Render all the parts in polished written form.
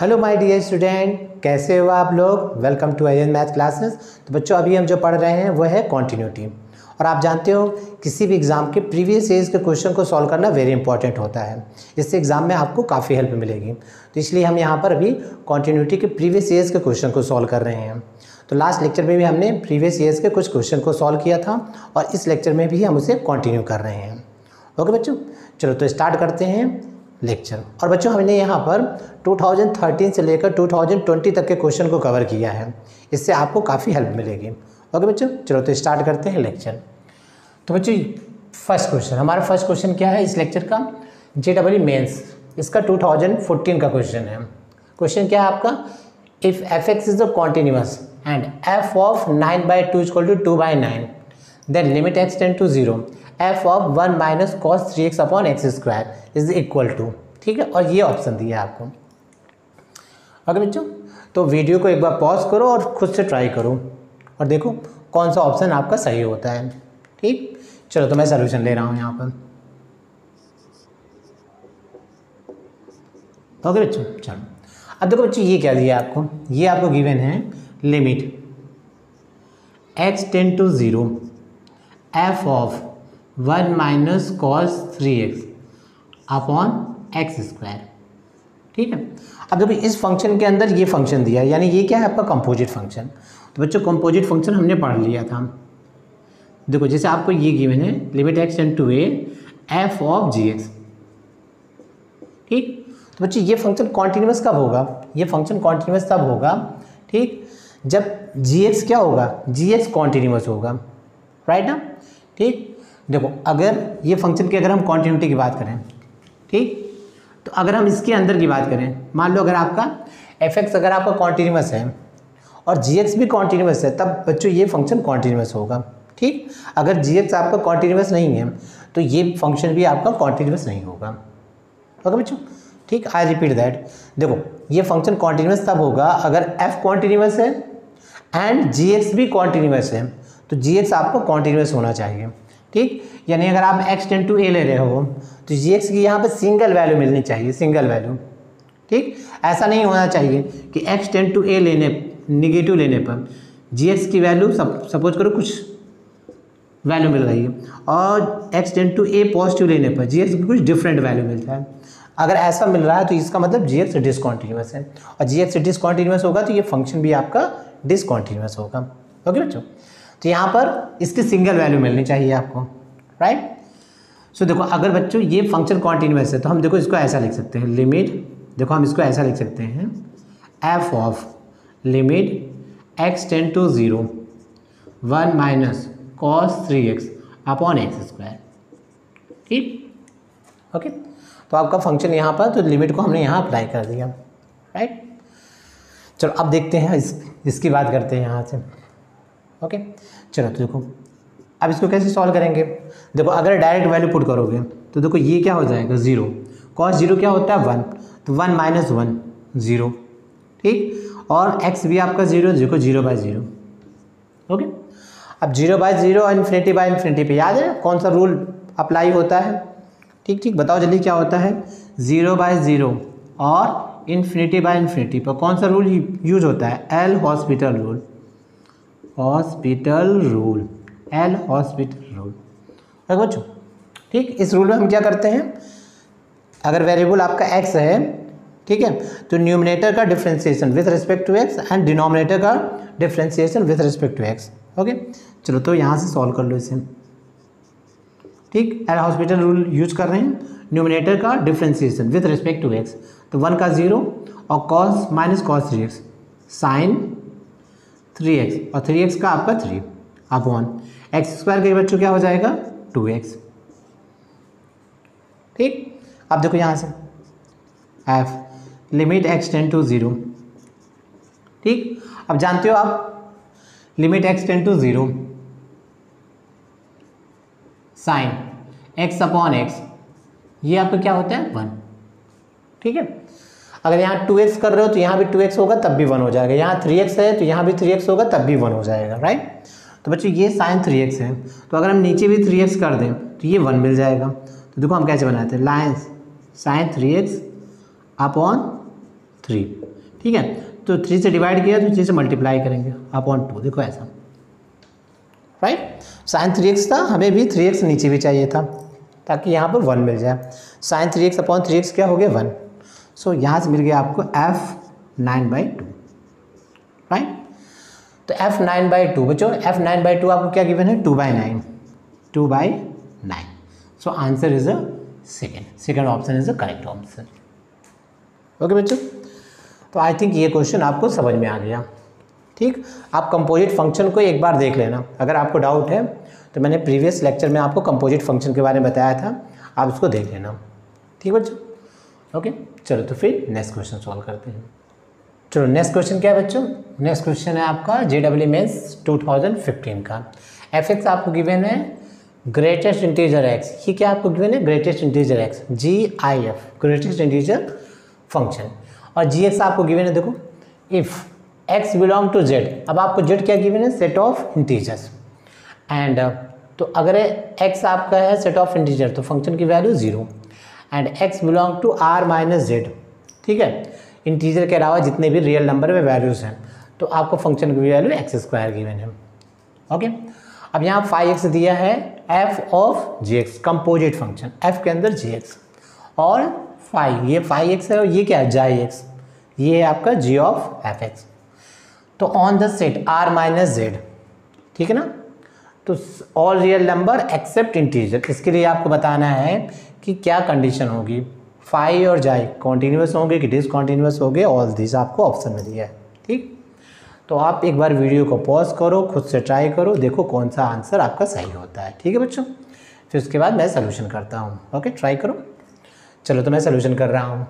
Hello my dear student, कैसे हो आप लोग। Welcome to IN math classes. तो बच्चों अभी हम जो पढ़ रहे हैं वो है कॉन्टिन्यूटी। और आप जानते हो किसी भी एग्ज़ाम के प्रीवियस ईयर्स के क्वेश्चन को सॉल्व करना वेरी इंपॉर्टेंट होता है। इससे एग्ज़ाम में आपको काफ़ी हेल्प मिलेगी। तो इसलिए हम यहाँ पर अभी कॉन्टिन्यूटी के प्रीवियस ईयर्स के क्वेश्चन को सॉल्व कर रहे हैं। तो लास्ट लेक्चर में भी हमने प्रीवियस ईयर्स के कुछ क्वेश्चन को सॉल्व किया था और इस लेक्चर में भी हम उसे कंटिन्यू कर रहे हैं। ओके बच्चों, चलो तो स्टार्ट करते हैं लेक्चर। और बच्चों हमने यहाँ पर 2013 से लेकर 2020 तक के क्वेश्चन को कवर किया है। इससे आपको काफ़ी हेल्प मिलेगी। ओके बच्चों, चलो तो स्टार्ट करते हैं लेक्चर। तो बच्चों फर्स्ट क्वेश्चन, हमारा फर्स्ट क्वेश्चन क्या है इस लेक्चर का? JEE मेंस, इसका 2014 का क्वेश्चन है। क्वेश्चन क्या है आपका? If fx is the continuous and f of 9/2 equal to 2/9 then limit x tend to 0 f of 1 minus cos 3x upon x square is equal to. ठीक है, और ये ऑप्शन दिया है आपको। ओके बच्चों, तो वीडियो को एक बार पॉज करो और खुद से ट्राई करो और देखो कौन सा ऑप्शन आपका सही होता है। ठीक, चलो तो मैं सॉल्यूशन ले रहा हूँ यहाँ पर। ओके बच्चों, चलो अब देखो बच्चों ये क्या दिया आपको? ये आपको गिवन है limit x tend to 0 f of 1 minus cos 3x upon x square. ठीक है, अब देखो इस फंक्शन के अंदर ये फंक्शन दिया है, यानी ये क्या है आपका कंपोजिट फंक्शन। तो बच्चों कंपोजिट फंक्शन हमने पढ़ लिया था। देखो जैसे आपको ये गिवन है limit x tend to a f of gx। ठीक, तो बच्चों ये फंक्शन कॉन्टिन्यूअस कब होगा? ये फंक्शन कॉन्टिन्यूअस तब होगा, ठीक, जब gx क्या होगा? gx कॉन्टिन्यूअस होगा, राइट ना। ठीक, देखो अगर ये फंक्शन की अगर हम कॉन्टिन्यूटी की बात करें, ठीक, तो अगर हम इसके अंदर की बात करें, मान लो अगर आपका fx अगर आपका कॉन्टिन्यूअस है और gx भी कॉन्टिन्यूअस है, तब बच्चों ये फंक्शन कॉन्टिन्यूअस होगा। ठीक, अगर gx आपका कॉन्टिन्यूअस नहीं है तो ये फंक्शन भी आपका कॉन्टिन्यूअस नहीं होगा। ओके बच्चों, ठीक, आई रिपीट दैट। देखो ये फंक्शन कॉन्टिन्यूअस तब होगा अगर f कॉन्टिन्यूअस है एंड gx भी कॉन्टिन्यूअस है, तो gx आपको कॉन्टिन्यूअस होना चाहिए। ठीक, यानी अगर आप x टेंड टू a ले रहे हो तो gx की यहाँ पे सिंगल वैल्यू मिलनी चाहिए, सिंगल वैल्यू। ठीक, ऐसा नहीं होना चाहिए कि x टेंड टू a लेने निगेटिव लेने पर gx की वैल्यू सपोज करो कुछ वैल्यू मिल रही है और x tend to a positive लेने पर gx की कुछ डिफरेंट वैल्यू मिलता है। अगर ऐसा मिल रहा है तो इसका मतलब gx डिसकॉन्टिन्यूअस है, और gx डिसकॉन्टिन्यूअस होगा तो ये फंक्शन भी आपका डिसकॉन्टिन्यूअस होगा। ओके बच्चों, तो यहाँ पर इसकी सिंगल वैल्यू मिलनी चाहिए आपको, राइट। सो देखो अगर बच्चों ये फंक्शन कॉन्टिन्यूअस है तो हम देखो इसको ऐसा लिख सकते हैं लिमिट, देखो हम इसको ऐसा लिख सकते हैं f of limit x tend to 0 1 minus cos 3x upon x square. ठीक, ओके, तो आपका फंक्शन यहाँ पर, तो लिमिट को हमने यहाँ अप्लाई कर दिया, राइट। चलो अब देखते हैं इसकी बात करते हैं यहाँ से। ओके, चलो तो देखो अब इसको कैसे सॉल्व करेंगे। देखो अगर डायरेक्ट वैल्यू पुट करोगे तो देखो ये क्या हो जाएगा 0, कॉस 0 क्या होता है 1, तो 1 माइनस 1 0। ठीक, और x भी आपका 0, देखो 0/0। ओके, अब 0/0 और इन्फिनिटी पे याद है कौन सा रूल अप्लाई होता है? ठीक ठीक, बताओ जल्दी क्या होता है? 0/0 और इन्फिनिटी पर कौन सा रूल यूज होता है? L hospital rule, L hospital rule. बच्चों ठीक, इस रूल में हम क्या करते हैं, अगर वेरिएबल आपका x है, ठीक है, तो न्यूमरेटर का differentiation with respect to x and denominator का differentiation with respect to x। Okay, चलो तो यहाँ से सॉल्व कर लो इसे। ठीक, एल हॉस्पिटल रूल यूज कर रहे हैं, न्यूमरेटर का differentiation with respect to x, तो 1 का 0 और cos minus cos 3x sign 3x और 3x का आपका 3 अपॉन एक्स स्क्वायर के बच्चों क्या हो जाएगा 2x। ठीक, अब देखो यहाँ से f limit x tend to 0। ठीक, अब जानते हो आप limit x tend to 0 sine x अपॉन x, ये आपका क्या होता है 1। ठीक है, अगर यहाँ 2x कर रहे हो तो यहाँ भी 2x होगा तब भी 1 हो जाएगा, यहाँ 3x है तो यहाँ भी 3x होगा तब भी 1 हो जाएगा, राइट। तो बच्चों ये साइन 3x है, तो अगर हम नीचे भी 3x कर दें तो ये 1 मिल जाएगा। देखो हम कैसे बनाते हैं, लाइन साइन 3x अपॉन 3 ठीक है, तो 3 से डिवाइड किया तो 3 से मल्टीप्लाई करेंगे अपॉन 2, देखो ऐसा, राइट। साइन 3x था, हमें भी 3x नीचे भी चाहिए था ताकि यहाँ पर 1 मिल जाए। साइन 3x अपॉन 3x क्या हो गया 1। सो यहाँ से मिल गया आपको f9/2, राइट। तो f9/2 बच्चों, f9/2 आपको क्या गिवन है 2/9, 2/9। So answer is a second option is a correct option. Okay बच्चों, तो आई थिंक ये क्वेश्चन आपको समझ में आ गया। ठीक, आप कंपोजिट फंक्शन को एक बार देख लेना, अगर आपको डाउट है तो मैंने प्रीवियस लेक्चर में आपको कंपोजिट फंक्शन के बारे में बताया था, आप उसको देख लेना। ठीक बच्चों, ओके चलो तो फिर नेक्स्ट क्वेश्चन सॉल्व करते हैं। चलो नेक्स्ट क्वेश्चन क्या है बच्चों, नेक्स्ट क्वेश्चन है आपका JEE मेंस 2015 का। fx आपको गिवन है ग्रेटेस्ट इंटीजर x, ये क्या आपको गिवन है greatest integer x, GIF greatest integer function, और gx आपको गिवन है देखो if x belong to z। अब आपको z क्या गिवन है सेट ऑफ इंटीजर्स, एंड तो अगर x आपका है सेट ऑफ इंटीजर तो फंक्शन की value 0, and x belong to r minus z, ठीक है, इंटीजर के अलावा जितने भी रियल नंबर में वैल्यूज़ हैं, तो आपको फंक्शन की वैल्यू x² गिवन है। ओके, अब यहाँ 5x दिया है f of gx, composite function f के अंदर gx, और 5 ये 5x है और ये क्या है jx, ये है आपका g ऑफ fx। तो on the set r minus z, ठीक है ना, तो all real number except integer, इसके लिए आपको बताना है कि क्या कंडीशन होगी, 5 और j कॉन्टीन्यूस होंगे कि डिसकॉन्टीन्यूस होंगे, ऑल दिस आपको ऑप्शन में दिया है। ठीक, तो आप एक बार वीडियो को पॉज करो, खुद से ट्राई करो, देखो कौन सा आंसर आपका सही होता है। ठीक है बच्चों, फिर उसके बाद मैं सोल्यूशन करता हूँ। ओके, ट्राई करो। चलो तो मैं सोल्यूशन कर रहा हूँ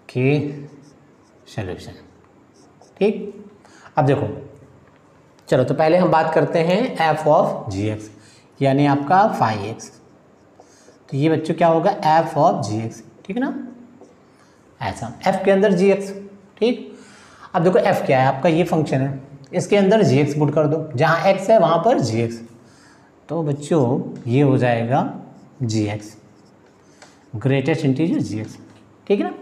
कि सोल्यूशन। ठीक, अब देखो चलो तो पहले हम बात करते हैं f ऑफ gx, यानी आपका 5x, तो ये बच्चों क्या होगा f ऑफ gx, ठीक है ना, ऐसा f के अंदर gx। ठीक, अब देखो f क्या है आपका, ये फंक्शन है, इसके अंदर gx पुट कर दो, जहाँ x है वहाँ पर gx, तो बच्चों ये हो जाएगा gx ग्रेटेस्ट इंटीजर gx, ठीक है ना,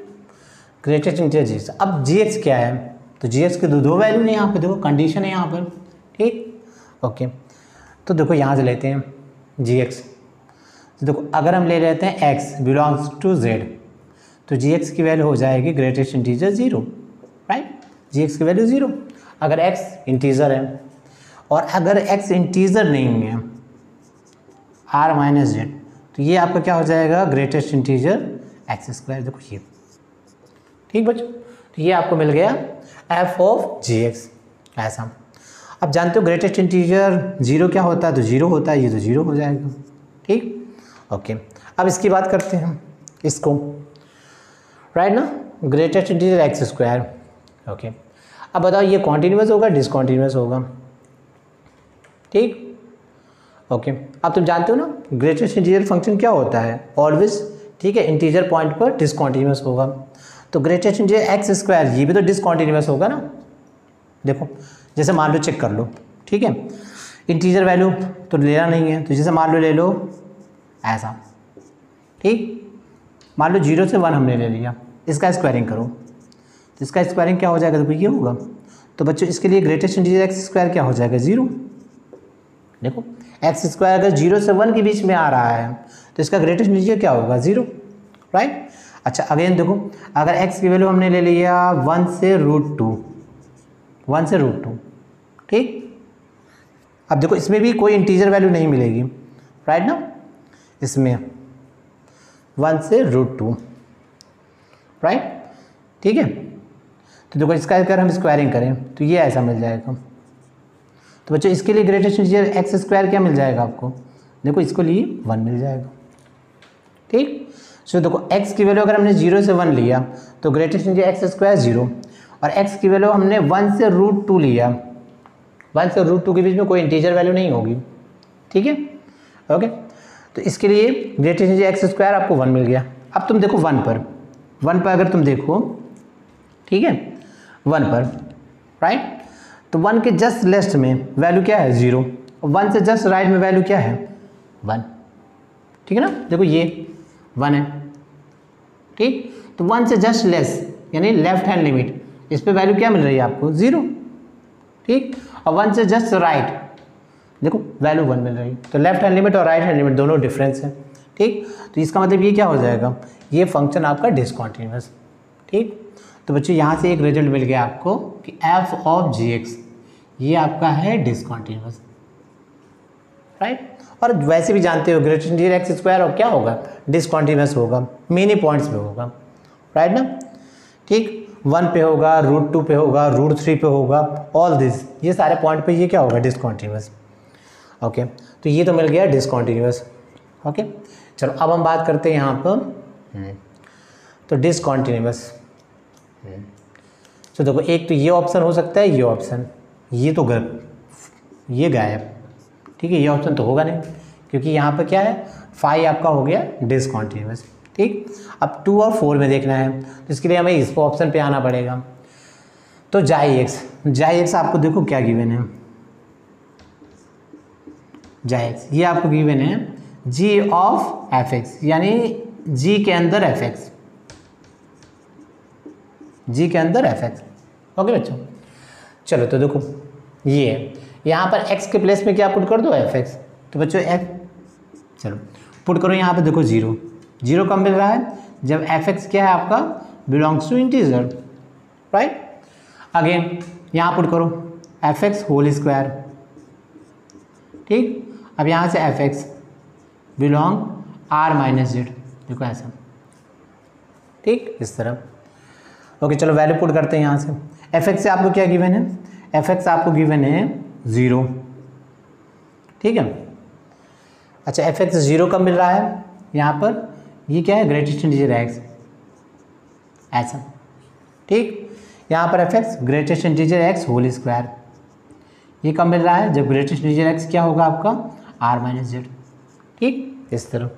ग्रेटेस्ट इंटीजर gx। अब gx क्या है, तो gx के दो वैल्यू ने यहाँ पे, देखो कंडीशन है यहाँ पर। ठीक, ओके, तो देखो यहाँ से लेते हैं gx, तो देखो अगर हम ले लेते हैं x बिलोंग्स टू z, तो gx की वैल्यू हो जाएगी ग्रेटेस्ट इंटीजर 0, राइट, gx की वैल्यू 0 अगर x इंटीजर है, और अगर x इंटीजर नहीं है r माइनस z, तो ये आपका क्या हो जाएगा ग्रेटेस्ट इंटीजर x², देखो ये। ठीक बच्चों, तो ये आपको मिल गया f ऑफ gx, ऐसा। अब जानते हो ग्रेटेस्ट इंटीजर 0 क्या होता है, तो 0 होता है, ये तो 0 हो जाएगा। ठीक, ओके, अब इसकी बात करते हैं इसको, राइट ना, ग्रेटेस्ट इंटीजर x²। ओके, अब बताओ ये कॉन्टीन्यूस होगा डिसकॉन्टीन्यूस होगा। ठीक, ओके, अब तुम जानते हो ना ग्रेटेस्ट इंटीजर फंक्शन क्या होता है ऑलवेज, ठीक है, इंटीजर पॉइंट पर डिसकॉन्टीन्यूस होगा, तो ग्रेटेस्ट इंटीजर x², ये भी तो डिसकॉन्टीन्यूस होगा ना। देखो जैसे मान लो चेक कर लो, ठीक है, इंटीजर वैल्यू तो लेना नहीं है, तो जैसे मान लो ले लो ऐसा। ठीक, मान लो 0 से 1 हमने ले लिया, इसका स्क्वायरिंग करो, तो इसका स्क्वायरिंग क्या हो जाएगा, देखो ये होगा। तो बच्चों इसके लिए ग्रेटेस्ट इंटीजर x² क्या हो जाएगा 0। देखो x² अगर 0 से 1 के बीच में आ रहा है तो इसका ग्रेटेस्ट इंटीजर क्या होगा 0, राइट। अच्छा अगेन देखो, अगर x की वैल्यू हमने ले लिया 1 से √2, 1 से √2, ठीक, अब देखो इसमें भी कोई इंटीजर वैल्यू नहीं मिलेगी, राइट ना, इसमें 1 से √2, राइट, ठीक है। तो देखो इसका अगर हम स्क्वायरिंग करें तो ये ऐसा मिल जाएगा। तो बच्चों इसके लिए ग्रेटेस्ट इंटीजर x² क्या मिल जाएगा आपको, देखो इसको लिए 1 मिल जाएगा। ठीक, सो देखो x की वैल्यू अगर हमने 0 से 1 लिया तो ग्रेटेस्ट इंटीजर x² 0, और x की वैल्यू हमने 1 से √2 लिया, 1 से √2 के बीच में कोई इंटीजर वैल्यू नहीं होगी। ठीक है, ओके, तो इसके लिए ग्रेटेस्ट इंटीजर x² आपको 1 मिल गया। अब तुम देखो 1 पर अगर तुम देखो, ठीक है, 1 पर, राइट, तो 1 के जस्ट लेफ्ट में वैल्यू क्या है 0, और 1 से जस्ट राइट में वैल्यू क्या है 1, ठीक है ना, देखो ये 1 है। ठीक, तो 1 से जस्ट लेस यानी लेफ्ट हैंड लिमिट, इस पे वैल्यू क्या मिल रही है आपको 0, ठीक। और 1 से जस्ट राइट देखो वैल्यू 1 मिल रही है, तो लेफ्ट हैंड लिमिट और राइट हैंड लिमिट दोनों डिफरेंस है, ठीक। तो इसका मतलब ये क्या हो जाएगा, ये फंक्शन आपका डिसकंटिन्यूअस, ठीक। तो बच्चों यहाँ से एक रिजल्ट मिल गया आपको कि एफ ऑफ जी एक्स ये आपका है डिसकंटिन्यूअस, राइट। और वैसे भी जानते हो ग्रेटर देन एक्स स्क्वायर और क्या होगा, डिसकंटिन्यूअस होगा, मेनी पॉइंट्स पे होगा, राइट ना, ठीक। 1 पे होगा, √2 पे होगा, √3 पे होगा, ऑल दिस ये सारे पॉइंट पे ये क्या होगा, डिसकंटिन्यूअस, ओके। तो ये तो मिल गया डिसकंटिन्यूअस, ओके। चलो अब हम बात करते हैं यहाँ पर तो डिसकंटिन्यूअस। तो देखो एक तो ये ऑप्शन हो सकता है, ये ऑप्शन, ये तो ये गायब, ठीक है, ये ऑप्शन तो होगा नहीं क्योंकि यहाँ पर क्या है, फाई आपका हो गया डिसकंटिन्यूअस, ठीक। अब 2 और 4 में देखना है तो इसके लिए हमें इस ऑप्शन पे आना पड़ेगा। तो जाई एक्स आपको देखो क्या गिवन है, जाई एक्स ये आपको गिवन है जी ऑफ एफ एक्स, यानी जी के अंदर एफ एक्स, जी के अंदर एफ एक्स, ओके बच्चों। चलो तो देखो ये है, यहाँ पर x के प्लेस में क्या पुट कर दो एफ एक्स, तो बच्चों एफ, चलो पुट करो यहाँ पे देखो 0 कब मिल रहा है, जब एफ एक्स क्या है आपका belongs to integer, right. Again यहाँ पुट करो एफ एक्स होल स्क्वायर, ठीक। अब यहाँ से f x belong r minus z, देखो ऐसा, ठीक, इस तरह, ओके। चलो वैल्यू पुट करते हैं यहाँ से, एफ एक्स से आपको क्या गिवन है, एफ एक्स आपको गिवन है 0, ठीक है। अच्छा एफ एक्स 0 कब मिल रहा है, यहाँ पर ये क्या है ग्रेटेस्ट इंटीजर एक्स, ऐसा, ठीक। यहाँ पर f x greatest integer x whole square, ये कब मिल रहा है, जब ग्रेटेस्ट इंटीजर एक्स क्या होगा आपका r माइनस जेड, ठीक, इस तरह,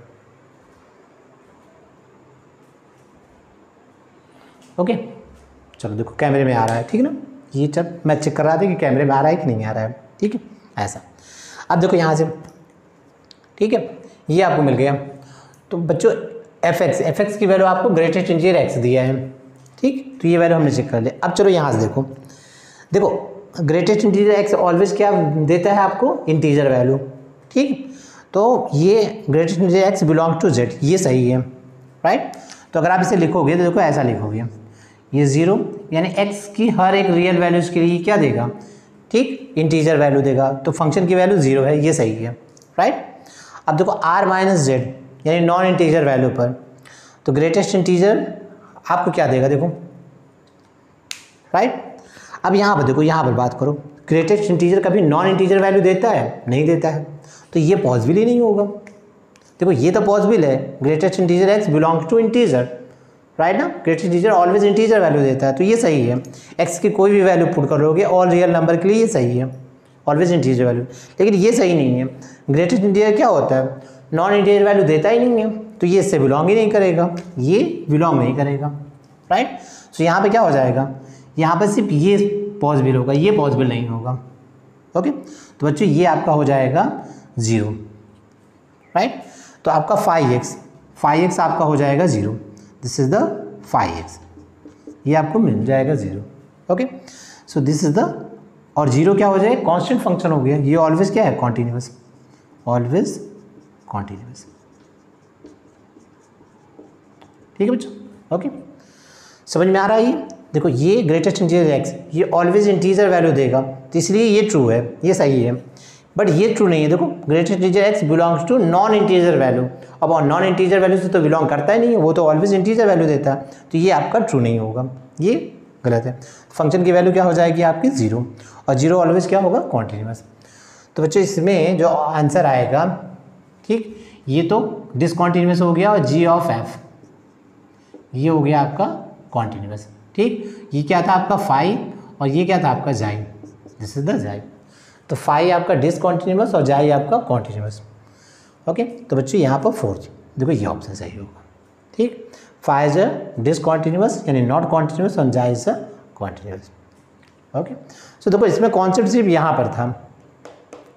ओके। चलो देखो कैमरे में आ रहा है, ठीक है ना, ये चल मैं चेक कर रहा था कि कैमरे में आ रहा है कि नहीं आ रहा है, ठीक है, ऐसा। अब देखो यहाँ से, ठीक है, ये आपको मिल गया। तो बच्चों एफ एक्स की वैल्यू आपको ग्रेटेस्ट इंटीजर एक्स दिया है, ठीक, तो ये वैल्यू हमने चेक कर लिया। अब चलो यहाँ से देखो ग्रेटेस्ट इंटीजर एक्स ऑलवेज क्या देता है आपको, इंटीजर वैल्यू, ठीक। तो ये greatest integer x belongs to z, ये सही है, राइट। तो अगर आप इसे लिखोगे तो देखो ऐसा लिखोगे, ये 0 यानी x की हर एक रियल वैल्यूज़ के लिए क्या देगा, ठीक, इंटीजर वैल्यू देगा, तो फंक्शन की वैल्यू 0 है, ये सही है, राइट। अब देखो r माइनस जेड यानी नॉन इंटीजर वैल्यू पर, तो ग्रेटेस्ट इंटीजर आपको क्या देगा, देखो, राइट। अब यहाँ पर देखो, यहाँ पर बात करो, ग्रेटेस्ट इंटीजर कभी नॉन इंटीजर वैल्यू देता है, नहीं देता है, तो ये पॉसिबल ही नहीं होगा। देखो ये तो पॉसिबल है, greatest integer x belongs to integer, right ना, greatest integer always integer value देता है, तो ये सही है। एक्स की कोई भी वैल्यू पुट करोगे ऑल रियल नंबर के लिए ये सही है, ऑलवेज इंटीजर वैल्यू। लेकिन ये सही नहीं है, ग्रेटेस्ट इंटीजर क्या होता है, नॉन इंटीजर वैल्यू देता ही नहीं है, तो ये इससे बिलोंग ही नहीं करेगा, ये बिलोंग नहीं करेगा, राइट। सो यहाँ पे क्या हो जाएगा, यहाँ पर सिर्फ ये पॉसिबल होगा, ये पॉसिबल नहीं होगा, ओके। तो बच्चों ये आपका हो जाएगा 0, राइट। तो आपका 5x आपका हो जाएगा 0, दिस इज द 5x, ये आपको मिल जाएगा 0, okay. So this is the, और 0 क्या हो जाएगा, कांस्टेंट फंक्शन हो गया, ये ऑलवेज क्या है, कॉन्टिन्यूअस, ऑलवेज कॉन्टिन्यूअस, ठीक है बच्चों, ओके। समझ में आ रहा है ये, देखो ये ग्रेटेस्ट इंटीजर एक्स ये ऑलवेज इंटीजर वैल्यू देगा, तो इसलिए ये ट्रू है, ये सही है। बट ये ट्रू नहीं है, देखो greatest integer x belongs to non integer value, अब नॉन इंटीजर वैल्यू से तो बिलोंग करता ही नहीं है, वो तो ऑलवेज इंटीजर वैल्यू देता है, तो ये आपका ट्रू नहीं होगा, ये गलत है। फंक्शन की वैल्यू क्या हो जाएगी आपकी 0, और 0 ऑलवेज क्या होगा, कॉन्टिन्यूअस। तो बच्चों इसमें जो आंसर आएगा, ठीक, ये तो डिसकॉन्टिन्यूअस हो गया, और जी ऑफ एफ ये हो गया आपका कॉन्टिन्यूअस, ठीक। ये क्या था आपका 5 और ये क्या था आपका जाई, दिस इज द जाई। तो 5 आपका डिसकॉन्टिन्यूअस और जाई आपका कॉन्टिन्यूअस, ओके। तो बच्चों यहाँ पर 4 देखो ये ऑप्शन सही होगा, ठीक। 5 इज अ डिसकॉन्टिन्यूअस यानी नॉट कॉन्टिन्यूअस, और जाई इज अ कॉन्टिन्यूअस, ओके। सो देखो इसमें कॉन्सेप्ट सिर्फ यहाँ पर था,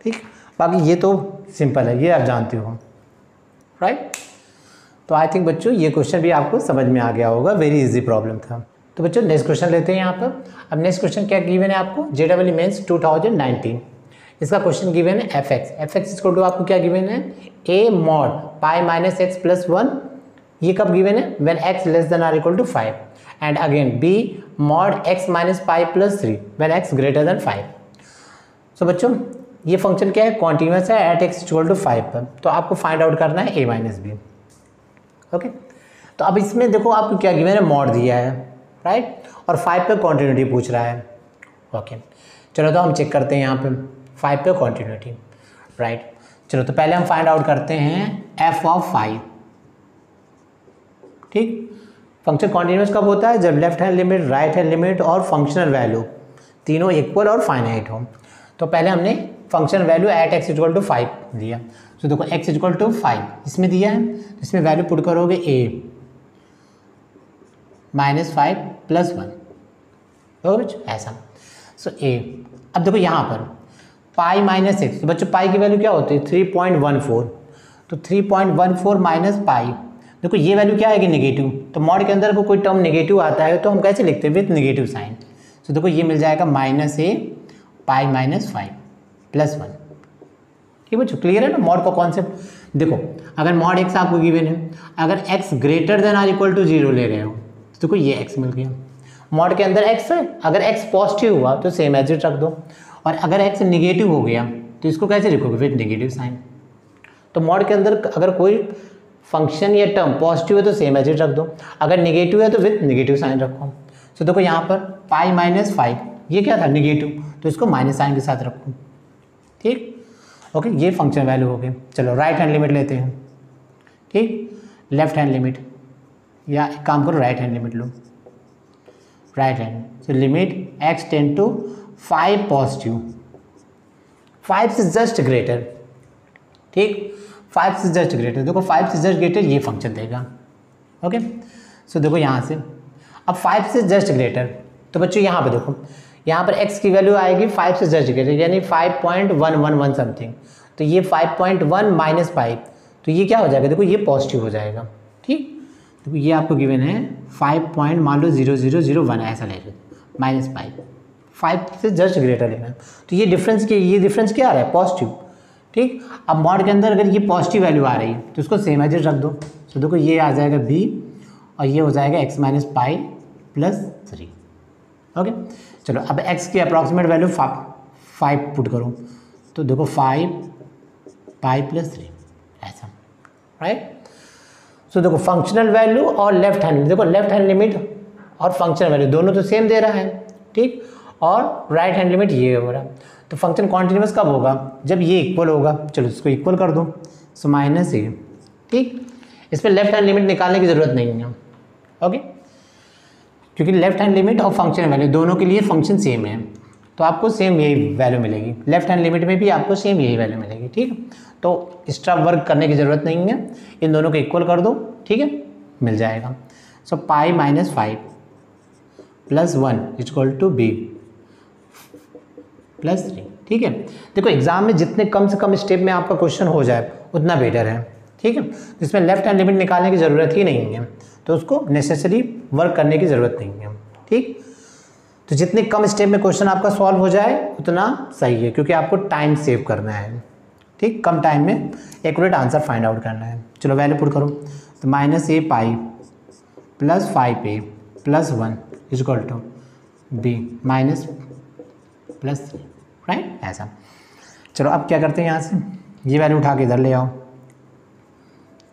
ठीक, बाकी ये तो सिंपल है, ये आप जानते हो, राइट। तो आई थिंक बच्चों ये क्वेश्चन भी आपको समझ में आ गया होगा, वेरी इजी प्रॉब्लम था। तो बच्चों नेक्स्ट क्वेश्चन लेते हैं यहाँ पर। अब नेक्स्ट क्वेश्चन क्या गिवन है आपको, JEE मेंस 2019, इसका क्वेश्चन गिवन है एफ एक्स इक्वल टू आपको क्या गिवन है, a mod pi minus x plus 1, ये कब गिवन है, when x less than or equal to 5, and again b mod x minus pi plus 3 when x greater than 5। So बच्चों ये function क्या है, कॉन्टिन्यूस है एट x इक्वल टू 5 पर, तो आपको फाइंड आउट करना है a माइनस बी। ओके, तो अब इसमें देखो आपको क्या गिवन है, मॉड दिया है, राइट, और 5 पे कॉन्टिन्यूटी पूछ रहा है। ओके, चलो तो हम चेक करते हैं यहाँ पे 5 पे कॉन्टिन्यूटी, राइट। चलो तो पहले हम फाइंड आउट करते हैं f ऑफ 5, ठीक। फंक्शन कॉन्टिन्यूस कब होता है, जब left hand limit, right hand limit और फंक्शनल वैल्यू तीनों इक्वल और फाइनाइट हो। तो पहले हमने function value at x equal to 5 दिया, तो देखो x इक्वल टू 5 इसमें दिया है, तो इसमें वैल्यू पुट करोगे a माइनस 5 प्लस 1, ऐसा। सो a, अब देखो यहाँ पर पाई माइनस एक्स, तो बच्चों पाई की वैल्यू क्या होती है 3.14, तो 3.14 माइनस पाई, देखो ये वैल्यू क्या आएगी नेगेटिव, तो मॉड के अंदर को कोई टर्म नेगेटिव आता है तो हम कैसे लिखते हैं, विथ नेगेटिव साइन। तो देखो ये मिल जाएगा minus a pi minus 5 plus 1, ठीक बच्चों, क्लियर है ना मॉड का कॉन्सेप्ट। देखो अगर मॉड x आपको गिवन है, अगर x greater than or equal to 0 ले रहे हो तो देखो ये x मिल गया, मॉड के अंदर x है, अगर x पॉजिटिव हुआ तो सेम एज इट रख दो, और अगर x निगेटिव हो गया तो इसको कैसे लिखोगे, विथ नेगेटिव साइन। तो मॉड के अंदर अगर कोई फंक्शन या टर्म पॉजिटिव है तो सेम एज इट रख दो, अगर निगेटिव है तो विथ नेगेटिव साइन रखो। तो देखो यहाँ पर पाई माइनस 5 ये क्या था नेगेटिव, तो इसको माइनस साइन के साथ रखो, ठीक। ओके, ये फंक्शन वैल्यू हो गई। चलो राइट हैंड लिमिट लेते हैं, ठीक, लेफ्ट हैंड लिमिट, या एक काम करो राइट हैंड लिमिट लो, right hand, so limit x tend to 5 positive, 5 से जस्ट ग्रेटर, ठीक, 5 से जस्ट ग्रेटर, देखो 5 से जस्ट ग्रेटर ये फंक्शन देगा। ओके, सो देखो यहाँ से अब 5 से जस्ट ग्रेटर, तो बच्चों यहाँ पे देखो, यहाँ पर x की वैल्यू आएगी 5 से जस्ट ग्रेटर यानी 5.111 समथिंग, तो ये 5.1 माइनस 5, तो ये क्या हो जाएगा, देखो ये पॉजिटिव हो जाएगा, ठीक। देखो ये आपको गिवन है 5 मान लो 0001 ऐसा ले लो माइनस 5 से जस्ट ग्रेटर लेना, तो ये डिफरेंस क्या आ रहा है, पॉजिटिव, ठीक। अब मॉड के अंदर अगर ये पॉजिटिव वैल्यू आ रही है तो उसको सेम एज इट रख दो, तो देखो ये आ जाएगा b और ये हो जाएगा x minus pi plus 3। Okay, चलो अब x की अप्रॉक्सीमेट वैल्यू 5 पुट करो, तो देखो 5 पाई प्लस 3 ऐसा, राइट। सो देखो फंक्शनल वैल्यू और लेफ्ट हैंड, देखो लेफ्ट हैंड लिमिट और फंक्शनल वैल्यू दोनों तो सेम दे रहा है, ठीक, और राइट हैंड लिमिट ये हो रहा, तो फंक्शन कॉन्टिन्यूस कब होगा, जब ये इक्वल होगा। चलो इसको इक्वल कर दो, सो माइनस a, ठीक, इसमें लेफ्ट हैंड लिमिट निकालने की ज़रूरत नहीं है। ओके, क्योंकि लेफ्ट हैंड लिमिट और फंक्शन वैल्यू दोनों के लिए फंक्शन सेम है, तो आपको सेम यही वैल्यू मिलेगी, लेफ्ट हैंड लिमिट में भी आपको सेम यही वैल्यू मिलेगी, ठीक। तो एक्स्ट्रा वर्क करने की ज़रूरत नहीं है, इन दोनों को इक्वल कर दो, ठीक है, मिल जाएगा। So pi minus 5 plus 1 equal to b plus 3, ठीक है। देखो एग्जाम में जितने कम से कम स्टेप में आपका क्वेश्चन हो जाए उतना बेटर है, ठीक है। इसमें लेफ्ट हैंड लिमिट निकालने की ज़रूरत ही नहीं है, तो उसको नेसेसरी वर्क करने की ज़रूरत नहीं है, ठीक। तो जितने कम स्टेप में क्वेश्चन आपका सॉल्व हो जाए उतना सही है, क्योंकि आपको टाइम सेव करना है, ठीक, कम टाइम में एक्यूरेट आंसर फाइंड आउट करना है। चलो वैल्यू पुट करो, तो minus a pi plus 5a plus 1 equal to b minus plus 3, right, ऐसा। चलो अब क्या करते हैं, यहाँ से ये वैल्यू उठा के इधर ले आओ,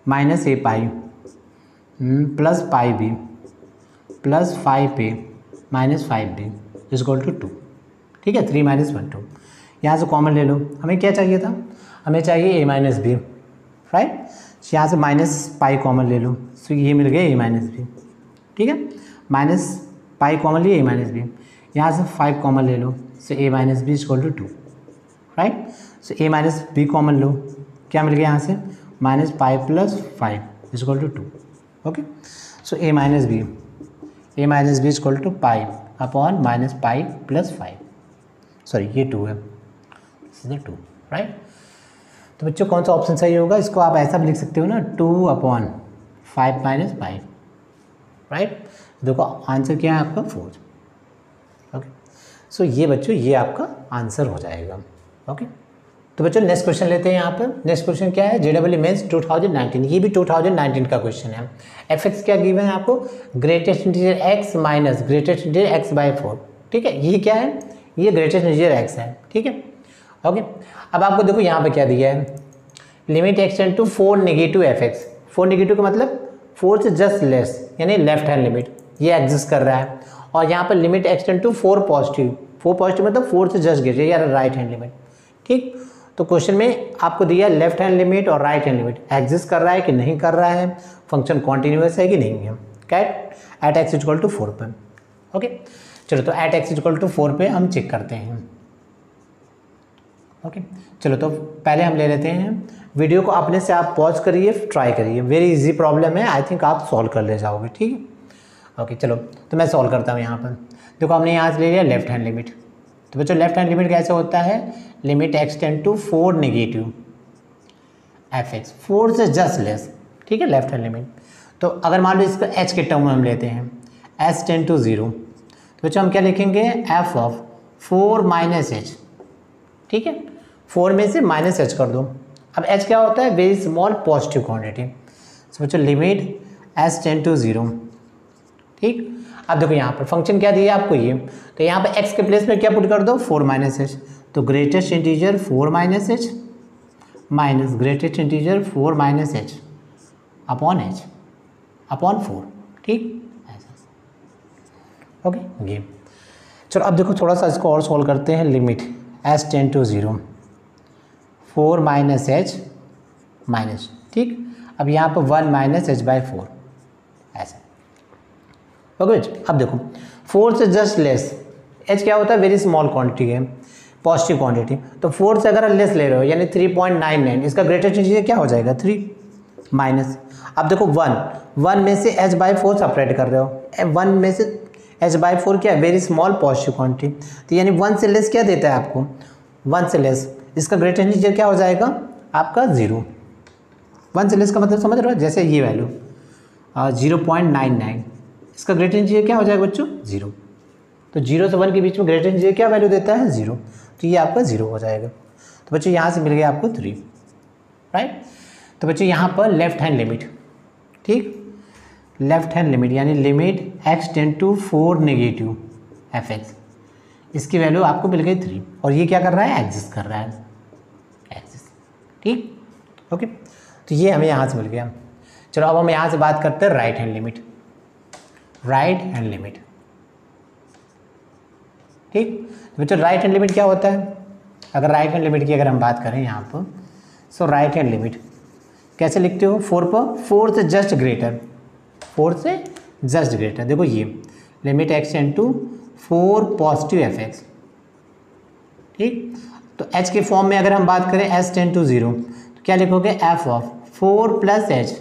minus a pi plus pi b plus 5a minus 5b equal to 2, ठीक है, 3 माइनस 1 2, यहाँ से कॉमन ले लो, हमें क्या चाहिए था, हमें चाहिए a माइनस बी, राइट। यहाँ से माइनस पाई कॉमन ले लो, सो ये मिल गया a माइनस बी, ठीक है, माइनस पाई कॉमन लिए a माइनस बी, यहाँ से 5 कॉमन ले लो, so a minus B equal to 2, right. So a minus B common लो, क्या मिल गया यहाँ से, minus pi plus 5 equal to 2, okay. So a minus B equal to pi upon minus pi plus 5, sorry ये 2 है, दिस इज द 2, राइट। तो बच्चों कौन सा ऑप्शन सही होगा, इसको आप ऐसा भी लिख सकते हो ना, 2 अपॉन 5 माइनस 5, राइट। देखो आंसर क्या है आपका 4। ओके, सो ये बच्चों ये आपका आंसर हो जाएगा। ओके, तो बच्चों नेक्स्ट क्वेश्चन लेते हैं यहाँ पर। नेक्स्ट क्वेश्चन क्या है, JEE मेंस 2019, ये भी 2019 का क्वेश्चन है। fx क्या गिवन है आपको, greatest integer x minus greatest integer x/4। ठीक है, ये क्या है, ये ग्रेटेस्ट इंटीजर x है। ठीक है, ओके, अब आपको देखो यहाँ पे क्या दिया है, limit x tend to 4 negative fx। 4 negative का मतलब 4 से जस्ट लेस, यानी लेफ्ट हैंड लिमिट ये एग्जिस्ट कर रहा है। और यहाँ पर limit x tend to 4 positive, 4 positive मतलब 4 से जस्ट ग्रेटर या राइट हैंड लिमिट। ठीक, तो क्वेश्चन में आपको दिया लेफ्ट हैंड लिमिट और राइट हैंड लिमिट एग्जिस्ट कर रहा है कि नहीं कर रहा है, फंक्शन कॉन्टिन्यूअस है कि नहीं है, कैट एट एक्स इक्वल टू 4 पर। ओके, चलो तो एट एक्स इक्वल टू 4 पे हम चेक करते हैं। ओके, चलो तो पहले हम ले लेते हैं, वीडियो को अपने से आप पॉज करिए, ट्राई करिए, वेरी इजी प्रॉब्लम है, आई थिंक आप सॉल्व कर ले जाओगे। ठीक है, ओके, चलो तो मैं सॉल्व करता हूँ। यहाँ पर देखो हमने यहाँ से ले लिया लेफ्ट हैंड लिमिट, तो बच्चों लेफ्ट हैंड लिमिट कैसे होता है, limit x tend to 4 negative fx, 4 से जस्ट लेस। ठीक है, लेफ्ट हैंड लिमिट। तो अगर मान लो इसका h के टर्म में हम लेते हैं, s टेंड टू 0, तो बच्चों हम क्या लिखेंगे, f ऑफ 4 माइनस h। ठीक है, 4 में से माइनस h कर दो। अब h क्या होता है, वेरी स्मॉल पॉजिटिव क्वांटिटी। तो बच्चों लिमिट s टेंड टू 0। ठीक, अब देखो यहाँ पर फंक्शन क्या दिया आपको ये, तो यहाँ पर x के प्लेस में क्या पुट कर दो, 4 माइनस h, तो greatest integer 4 minus h minus greatest integer 4 minus h upon h upon 4। ठीक, ऐसा। ओके, ये चलो अब देखो थोड़ा सा इसको और सॉल्व करते हैं। Limit s tend to 0 4 minus h minus, ठीक, अब यहाँ पर 1 माइनस h/4 ऐसा। ओके, अब देखो 4 से जस्ट लेस, h क्या होता है, वेरी स्मॉल क्वांटिटी है, पॉजिटिव क्वांटिटी, तो 4 से अगर लेस ले रहे हो यानी 3.99, इसका ग्रेटेस्ट इंटीजर क्या हो जाएगा, 3 माइनस। अब देखो 1 में से h/4 सेपरेट कर रहे हो, 1 में से h/4 क्या है, वेरी स्मॉल पॉजिटिव क्वांटिटी, तो यानी 1 से लेस क्या देता है आपको, 1 से लेस, इसका ग्रेटेस्ट इंटीजर क्या हो जाएगा आपका 0। 1 से लेस का मतलब समझ रहे हो, जैसे ये वैल्यू 0.99, इसका ग्रेटेस्ट इंटीजर क्या हो जाएगा बच्चों, 0। तो 0 से 1 के बीच में ग्रेटेस्ट इंटीजर क्या वैल्यू देता है, 0, तो ये आपका 0 हो जाएगा। तो बच्चों यहाँ से मिल गया आपको 3, राइट। तो बच्चों यहाँ पर लेफ्ट हैंड लिमिट, ठीक, लेफ्ट हैंड लिमिट यानी limit x tend to 4 negative fx, इसकी वैल्यू आपको मिल गई 3, और ये क्या कर रहा है, एग्जिस्ट कर रहा है, एग्जिस्ट। ठीक, ओके, तो ये हमें यहाँ से मिल गया। चलो अब हम यहाँ से बात करते हैं right hand limit, right hand limit. ठीक, तो बच्चों राइट हैंड लिमिट क्या होता है, अगर राइट हैंड लिमिट की अगर हम बात करें यहाँ पर, सो राइट हैंड लिमिट कैसे लिखते हो, 4 पर 4 से जस्ट ग्रेटर, 4 से जस्ट ग्रेटर, देखो ये limit x tend to 4 positive fx। ठीक, तो h के फॉर्म में अगर हम बात करें s टेंड टू 0, तो क्या लिखोगे, f ऑफ 4 प्लस h,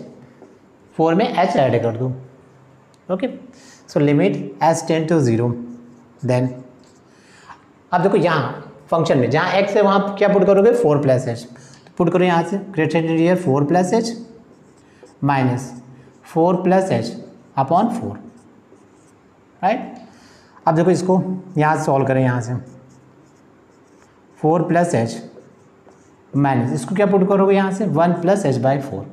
4 में h ऐड कर दो। Okay, so limit s tend to 0, then अब देखो यहाँ फंक्शन में जहाँ x है वहाँ क्या पुट करोगे, 4 प्लस h, तो पुट करो यहाँ से greatest integer 4 plus h minus 4 plus h upon 4, right. अब देखो इसको यहाँ से सॉल्व करें, यहाँ से 4 प्लस h माइनस इसको क्या पुट करोगे यहाँ से 1 प्लस h/4।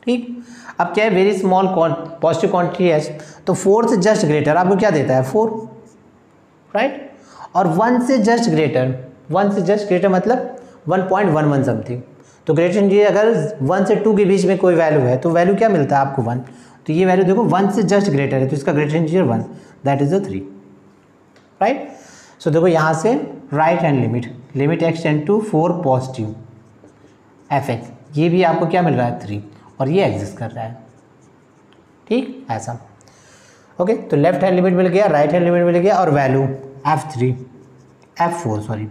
ठीक, अब क्या है, very small positive quantity h, तो 4 से जस्ट ग्रेटर आपको क्या देता है, 4, राइट, और 1 से जस्ट ग्रेटर, 1 से जस्ट ग्रेटर मतलब 1.11 समथिंग, तो ग्रेटर इंटीजर अगर 1 से 2 के बीच में कोई वैल्यू है तो वैल्यू क्या मिलता है आपको, 1, तो ये वैल्यू देखो 1 से जस्ट ग्रेटर है, तो इसका greater integer 1, that is the 3, right. So देखो यहाँ से right hand limit, limit x tend to 4 positive fx, ये भी आपको क्या मिल रहा है, 3, और ये एग्जिस्ट कर रहा है। ठीक, ऐसा। ओके, तो लेफ्ट हैंड लिमिट मिल गया, राइट हैंड लिमिट मिल गया, और वैल्यू f4 सॉरी,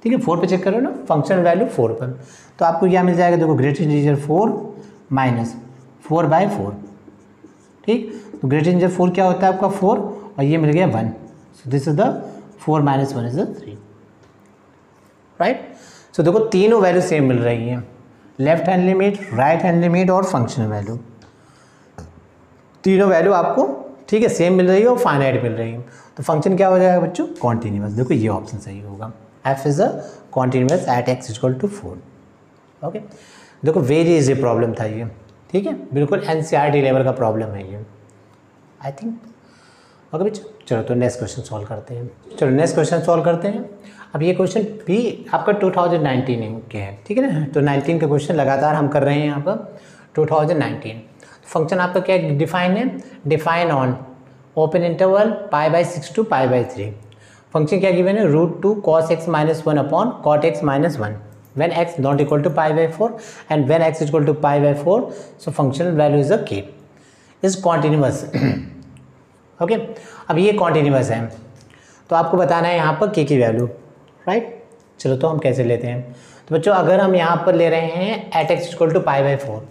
ठीक है, 4 पे चेक करो ना, फंक्शन वैल्यू 4 पर, तो आपको क्या मिल जाएगा, देखो ग्रेटेस्ट इंटीजर 4 माइनस 4/4। ठीक, तो ग्रेटेस्ट इंटीजर 4 क्या होता है आपका, 4, और ये मिल गया 1, so this is the 4 minus 1 is the 3, right. So देखो तीनों वैल्यू सेम मिल रही है, left hand limit, right hand limit और फंक्शनल वैल्यू। तीनों वैल्यू आपको ठीक है सेम मिल रही है और फाइनाइट मिल रही है, तो फंक्शन क्या हो जाएगा बच्चों, कॉन्टिन्यूस। देखो ये ऑप्शन सही होगा, f is a continuous at x equal to 4। Okay, देखो वेरी इजी प्रॉब्लम था ये, ठीक है, बिल्कुल एनसीईआरटी लेवल का प्रॉब्लम है ये आई थिंक। ओके बच्चों, चलो तो नेक्स्ट क्वेश्चन सॉल्व करते हैं। चलो नेक्स्ट क्वेश्चन सॉल्व करते हैं। अब ये क्वेश्चन भी आपका 2019 के है, ठीक है ना, तो 19 का क्वेश्चन लगातार हम कर रहे हैं यहाँ पर 2019। फंक्शन आपका क्या डिफाइन है, define on open interval π/6 to π/3। Function क्या गिवन है, √2 cos x - 1 upon cot x - 1 when x not equal to π/4 and when x is equal to π/4, so functional value is a k, is continuous। Okay, अब ये continuous है तो आपको बताना है यहाँ पर k की वैल्यू, राइट। चलो तो हम कैसे लेते हैं, तो बच्चों अगर हम यहाँ पर ले रहे हैं at x equal to π/4,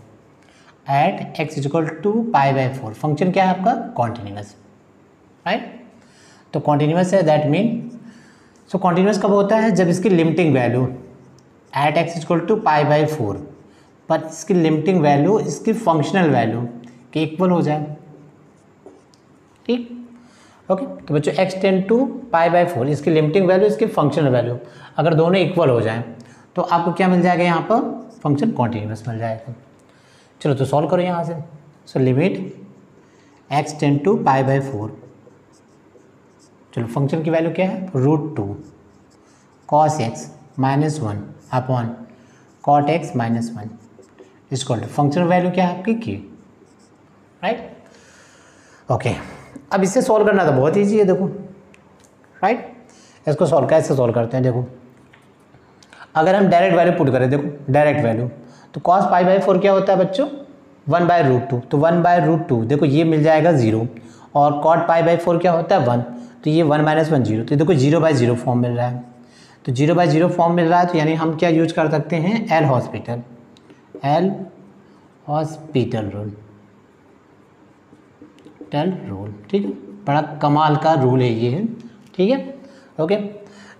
at x equal to π/4, function क्या है आपका, कॉन्टिन्यूस, राइट। तो कॉन्टिन्यूस है दैट मीन, सो कॉन्टिन्यूस कब होता है, जब इसकी limiting value at x equal to π/4 पर इसकी लिमिटिंग वैल्यू इसकी फंक्शनल वैल्यू के इक्वल हो जाए, ठीक। ओके, तो बच्चों x टेंड टू π/4 इसकी लिमिटिंग वैल्यू इसकी फंक्शनल वैल्यू अगर दोनों इक्वल हो जाएं तो आपको क्या मिल जाएगा, यहाँ पर फंक्शन कॉन्टिन्यूस मिल जाएगा। चलो तो सॉल्व करो यहाँ से। So limit x tend to π/4, चलो फंक्शन की वैल्यू क्या है, √2 cos x - 1 upon cot x - 1 equal to functional value क्या है आपकी की, राइट। ओके, अब इससे सॉल्व करना तो बहुत ईजी है, देखो, राइट। इसको सॉल्व कैसे सॉल्व करते हैं, देखो अगर हम डायरेक्ट वैल्यू पुट करें, देखो डायरेक्ट वैल्यू, तो cos π/4 क्या होता है बच्चों, 1/√2, तो 1/√2 देखो ये मिल जाएगा 0, और cot π/4 क्या होता है 1, तो ये 1 - 1 0, तो देखो 0/0 फॉर्म मिल रहा है, तो 0/0 फॉर्म मिल रहा है, तो यानी हम क्या यूज कर सकते हैं, एल हॉस्पिटल रूल, ठीक है, बड़ा कमाल का रूल है ये, ठीक है। ओके,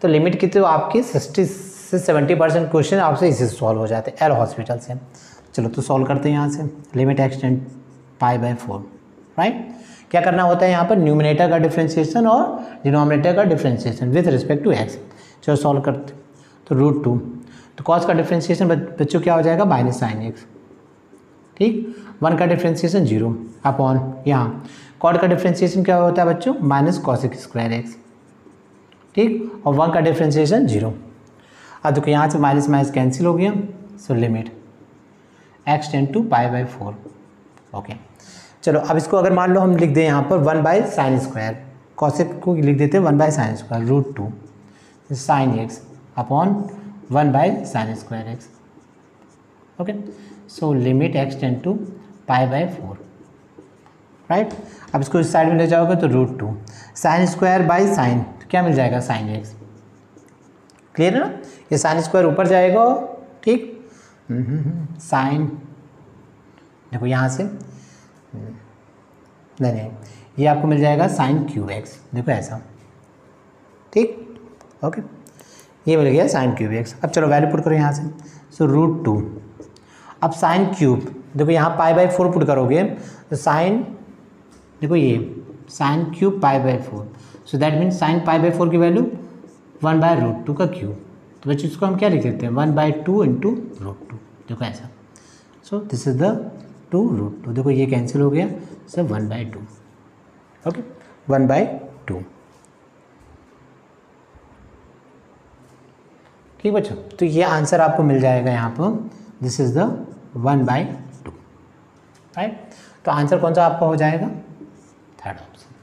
तो लिमिट कितनी, तो आपकी 60 से 70% क्वेश्चन आपसे इसी से सॉल्व हो जाते हैं एल हॉस्पिटल से। चलो तो सॉल्व करते हैं यहाँ से, लिमिट x टेंड π/4, राइट। क्या करना होता है यहाँ पर, न्यूमिनेटर का डिफ्रेंशिएशन और डिनोमिनेटर का differentiation with respect to x। चलो सॉल्व करते, तो √2, तो cos का डिफ्रेंशिएशन बच्चों क्या हो जाएगा, -sin x, ठीक, 1 का डिफ्रेंशिएशन 0 अपॉन यहाँ कॉट का डिफ्रेंशिएशन क्या होता है बच्चों, -cos²x, ठीक, और 1 का डिफ्रेंशिएशन 0। अब देखो यहाँ से माइनस माइनस कैंसिल हो गया, so limit x tend to π/4। Okay, चलो अब इसको अगर मान लो हम लिख दें यहाँ पर 1/sin², cos को लिख देते हैं 1/sin², √2 sin x upon 1/sin²x। Okay, so limit x tend to π/4, right. अब इसको इस साइड में ले जाओगे तो √2 sin²/sin, तो क्या मिल जाएगा, sin x, क्लियर है ना, ये sin² ऊपर जाएगा, ठीक, साइन, देखो यहाँ से नहीं, ये आपको मिल जाएगा sin³x, देखो ऐसा, ठीक। ओके, ये मिल गया sin³x। अब चलो वैल्यू पुट करो यहाँ से, सो √2, अब sin³ देखो यहाँ π/4 पुट करोगे तो साइन, देखो ये sin³ π/4, so that mean sin π/4 की वैल्यू 1/√2 का क्यूब, तो बच्चों इसको हम क्या लिख देते हैं, 1/2 × √2, देखो ऐसा, सो दिस इज द 2√2, देखो ये कैंसिल हो गया, सो 1/2, ओके, 1/2, ठीक बच्चों। तो ये आंसर आपको मिल जाएगा यहाँ पर, दिस इज द 1/2, राइट। तो आंसर कौन सा आपका हो जाएगा, थर्ड ऑप्शन,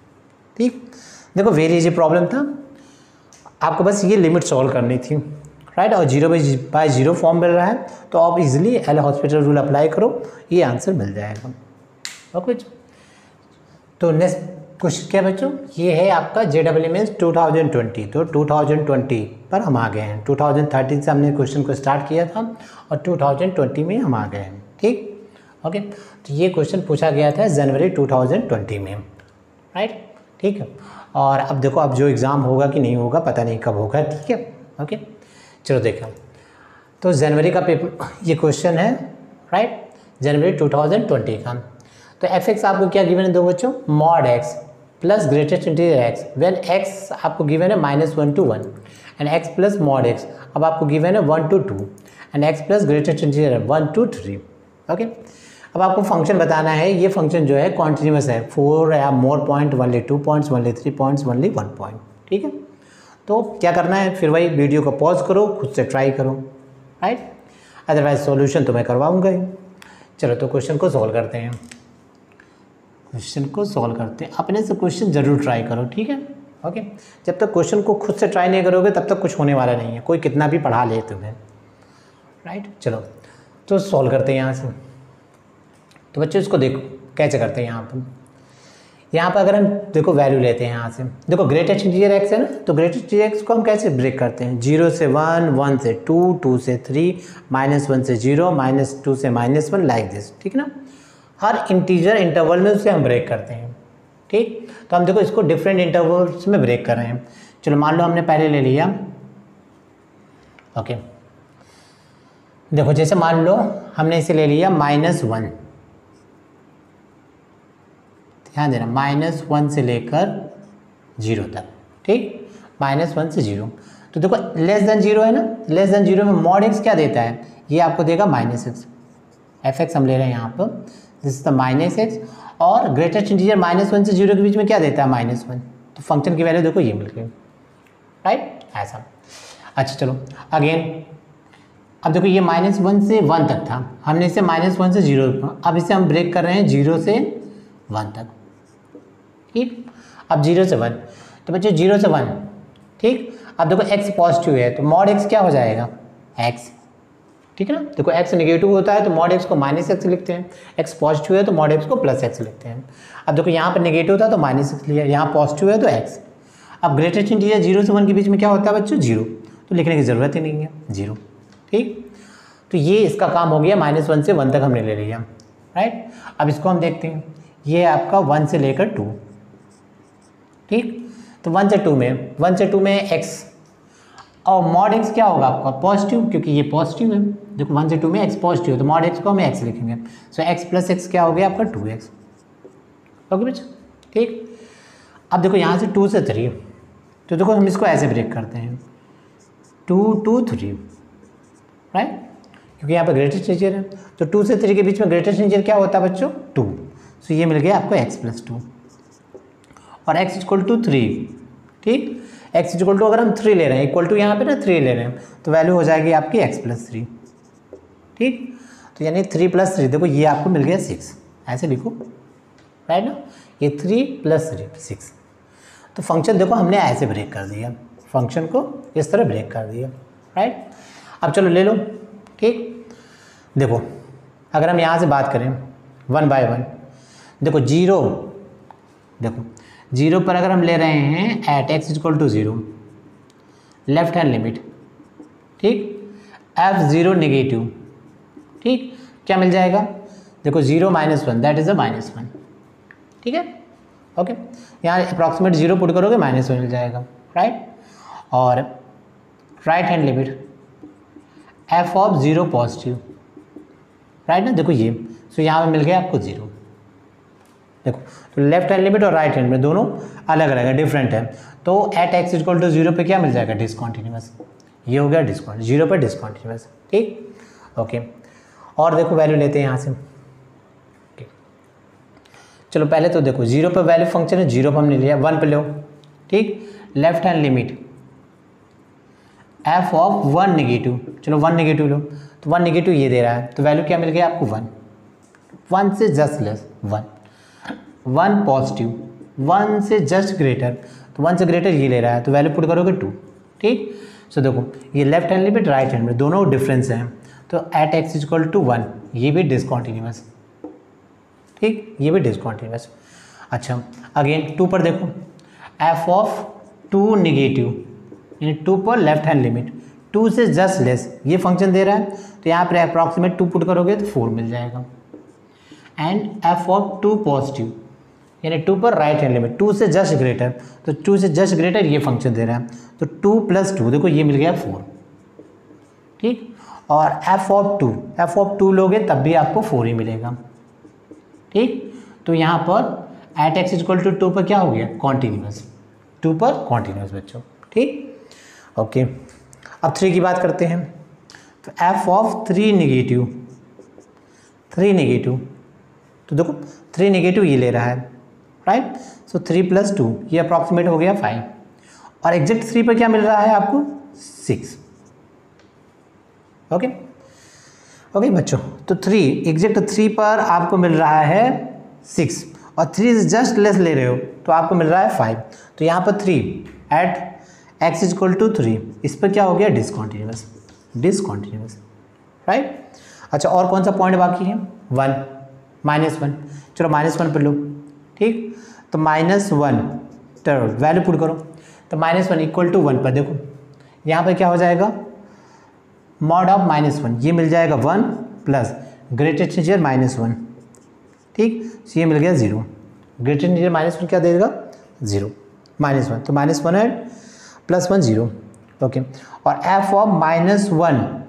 ठीक। देखो वेरी इजी प्रॉब्लम था, आपको बस ये लिमिट सॉल्व करनी थी, राइट, और 0/0 फॉर्म मिल रहा है, तो आप easily L hospital rule apply करो, ये आंसर मिल जाएगा। ओके, तो नेक्स्ट क्वेश्चन क्या बच्चों, ये है आपका JEE मेंस 2020, तो 2020 पर हम आ गए हैं, 2013 से हमने क्वेश्चन को स्टार्ट किया था और 2020 में हम आ गए हैं, ठीक। ओके, तो ये क्वेश्चन पूछा गया था जनवरी 2020 में, राइट, ठीक है। और अब देखो अब जो एग्ज़ाम होगा कि नहीं होगा पता नहीं कब होगा, ठीक है। ओके, चलो देखो, तो जनवरी का पेपर ये क्वेश्चन है, राइट, जनवरी 2020 का। तो एफ एक्स आपको क्या गिवन है दो बच्चों, mod x plus greatest integer x when x आपको गिवन है -1 to 1 and x plus mod x अब आपको गिवन है 1 to 2 and x plus greatest integer 1 to 3। Okay, अब आपको फंक्शन बताना है, ये फंक्शन जो है कॉन्टिन्यूस है, 4 या more point, only 2 points, only 3 points, only 1 point. ठीक है, तो क्या करना है, फिर वही वीडियो को पॉज करो, खुद से ट्राई करो, राइट, अदरवाइज सॉल्यूशन तो मैं करवाऊंगा ही। चलो तो क्वेश्चन को सॉल्व करते हैं, क्वेश्चन को सॉल्व करते हैं, अपने से क्वेश्चन ज़रूर ट्राई करो। ठीक है, ओके, जब तक क्वेश्चन को खुद से ट्राई नहीं करोगे तब तक कुछ होने वाला नहीं है, कोई कितना भी पढ़ा ले तुम्हें, राइट। चलो तो सॉल्व करते हैं यहाँ से। तो बच्चों इसको देखो कैसे करते हैं, यहाँ पर अगर हम देखो वैल्यू लेते हैं यहाँ से, देखो ग्रेटेस्ट इंटीजर एक्स है ना, तो ग्रेटेस्ट इंटीजर एक्स को हम कैसे ब्रेक करते हैं, 0 से 1, 1 से 2, 2 से 3, -1 से 0, -2 से -1, लाइक दिस। ठीक ना, हर इंटीजर इंटरवल में उसे हम ब्रेक करते हैं। ठीक, तो हम देखो इसको डिफरेंट इंटरवल्स में ब्रेक कर रहे हैं। चलो मान लो हमने पहले ले लिया, ओके, देखो जैसे मान लो हमने इसे ले लिया -1, ध्यान देना, -1 से लेकर 0 तक। ठीक, -1 से 0, तो देखो लेस देन 0 है ना, लेस देन 0 में मॉड एक्स क्या देता है, ये आपको देगा -x, एफ एक्स हम ले रहे हैं यहाँ पर, दिस इज द -x, और ग्रेटेस्ट इंटीजर -1 से 0 के बीच में क्या देता है, -1, तो फंक्शन की वैल्यू देखो ये मिल गई, राइट, ऐसा। अच्छा चलो अगेन, अब देखो ये -1 से 1 तक था, हमने इसे -1 से 0, अब इसे हम ब्रेक कर रहे हैं 0 से 1 तक। ठीक, अब 0 से 1, तो बच्चों 0 से 1, ठीक, अब देखो x पॉजिटिव है तो मॉड x क्या हो जाएगा, x। ठीक है ना, देखो x नेगेटिव होता है तो मॉड x को -x लिखते हैं, x पॉजिटिव है तो मॉड x को +x लिखते हैं। अब देखो यहाँ पर नेगेटिव था तो -x लिया, यहाँ पॉजिटिव है तो x। अब ग्रेटेस्ट इंटीजर 0 से 1 के बीच में क्या होता है बच्चों, 0, तो लिखने की ज़रूरत ही नहीं है, 0। ठीक, तो ये इसका काम हो गया, -1 से 1 तक हमने ले लिया, राइट। अब इसको हम देखते हैं, ये आपका 1 से लेकर 2, ठीक, तो 1 से 2 में x, और मॉड x क्या होगा आपका, पॉजिटिव, क्योंकि ये पॉजिटिव है। देखो 1 से 2 में x पॉजिटिव है तो मॉड x को हम x लिखेंगे, सो x प्लस x क्या हो गया आपका 2x। ओके बच्चा, ठीक, अब देखो यहाँ से 2 से 3, तो देखो हम इसको ऐसे ब्रेक करते हैं, 2 2 3, राइट, क्योंकि यहाँ पर ग्रेटेस्ट इंटीजर है, तो 2 से 3 के बीच में ग्रेटेस्ट इंटीजर क्या होता है बच्चों, 2, सो ये मिल गया आपको x प्लस 2, और x इक्वल टू 3। ठीक, x इक्वल टू अगर हम 3 ले रहे हैं, इक्वल टू यहाँ पे ना 3 ले रहे हैं, तो वैल्यू हो जाएगी आपकी x प्लस 3। ठीक, तो यानी 3 + 3, देखो ये आपको मिल गया 6, ऐसे लिखो, राइट ना, ये 3 + 3 6। तो फंक्शन देखो हमने ऐसे ब्रेक कर दिया, फंक्शन को इस तरह ब्रेक कर दिया, राइट। अब चलो ले लो, ठीक, देखो अगर हम यहाँ से बात करें 1 by 1, देखो 0, देखो 0 पर अगर हम ले रहे हैं at x equal to 0, left hand limit, ठीक, f0 नेगेटिव, ठीक, क्या मिल जाएगा, देखो 0 -1, दैट इज़ अ -1। ठीक है, ओके, यहाँ अप्रॉक्सीमेट 0 पुट करोगे -1 मिल जाएगा, राइट। और right hand limit f(0) positive, right ना, देखो ये, सो यहाँ पे मिल गया आपको 0। देखो तो लेफ्ट हैंड लिमिट और राइट हैंड में दोनों अलग अलग है, डिफरेंट है, तो एट x इक्वल टू 0 पे क्या मिल जाएगा, डिसकॉन्टिन्यूअस, ये हो गया डिसकॉन्टिन्यूअस, 0 पर डिसकॉन्टिन्यूअस। ठीक, ओके, और देखो वैल्यू लेते हैं यहाँ से, चलो पहले तो देखो 0 पर वैल्यू फंक्शन है, 0 पर हमने लिया, 1 पे लो, ठीक, left hand limit f(1) negative, चलो 1 नेगेटिव लो, तो 1 नेगेटिव ये दे रहा है, तो वैल्यू क्या मिल गया आपको 1, 1 से जस्ट लेस 1, 1 पॉजिटिव, 1 से जस्ट ग्रेटर, तो 1 से ग्रेटर ये ले रहा है, तो वैल्यू पुट करोगे 2। ठीक, सो देखो ये left hand limit right hand में दोनों डिफरेंस हैं, तो एट x इक्वल टू 1 ये भी डिसकॉन्टिन्यूअस, ठीक, ये भी डिसकॉन्टिन्यूअस। अच्छा अगेन 2 पर देखो, f(2) नेगेटिव, यानी 2 पर लेफ्ट हैंड लिमिट 2 से जस्ट लेस, ये फंक्शन दे रहा है, तो यहाँ पर अप्रॉक्सीमेट 2 पुट करोगे तो 4 मिल जाएगा। एंड f(2) पॉजिटिव, यानी 2 पर राइट हैंड लिमिट 2 से जस्ट ग्रेटर, तो 2 से जस्ट ग्रेटर ये फंक्शन दे रहा है, तो 2 + 2, देखो ये मिल गया 4। ठीक, और f(2) लोगे तब भी आपको 4 ही मिलेगा। ठीक, तो यहाँ पर एट एक्स इक्वल टू 2 पर क्या हो गया, कॉन्टीन्यूअस, 2 पर कॉन्टीन्यूअस बच्चों, ठीक। ओके, अब 3 की बात करते हैं। तो एफ ऑफ 3 नेगेटिव, तो देखो 3 नेगेटिव ये ले रहा है, राइट। सो 3 + 2 ये अप्रॉक्सीमेट हो गया 5, और एग्जैक्ट 3 पर क्या मिल रहा है आपको, 6। ओके बच्चों, तो 3 एग्जैक्ट 3 पर आपको मिल रहा है 6, और 3 जस्ट लेस ले रहे हो तो आपको मिल रहा है 5। तो यहाँ पर 3 एट एक्स इक्वल टू 3, इस पर क्या हो गया, डिसकॉन्टीन्यूअस, राइट। अच्छा, और कौन सा पॉइंट बाकी है, 1, -1, चलो -1 पर लो, ठीक। तो -1 तो वैल्यू पुट करो, तो -1 इक्वल टू 1 पर देखो यहाँ पर क्या हो जाएगा, मॉड ऑफ -1, ये मिल जाएगा 1 प्लस ग्रेटेस्ट इंटीजर -1, ठीक। तो ये मिल गया 0, ग्रेटेस्ट इंटीजर -1 क्या देगा, 0, -1, तो -1 है +1 0। ओके, और एफ ऑफ -1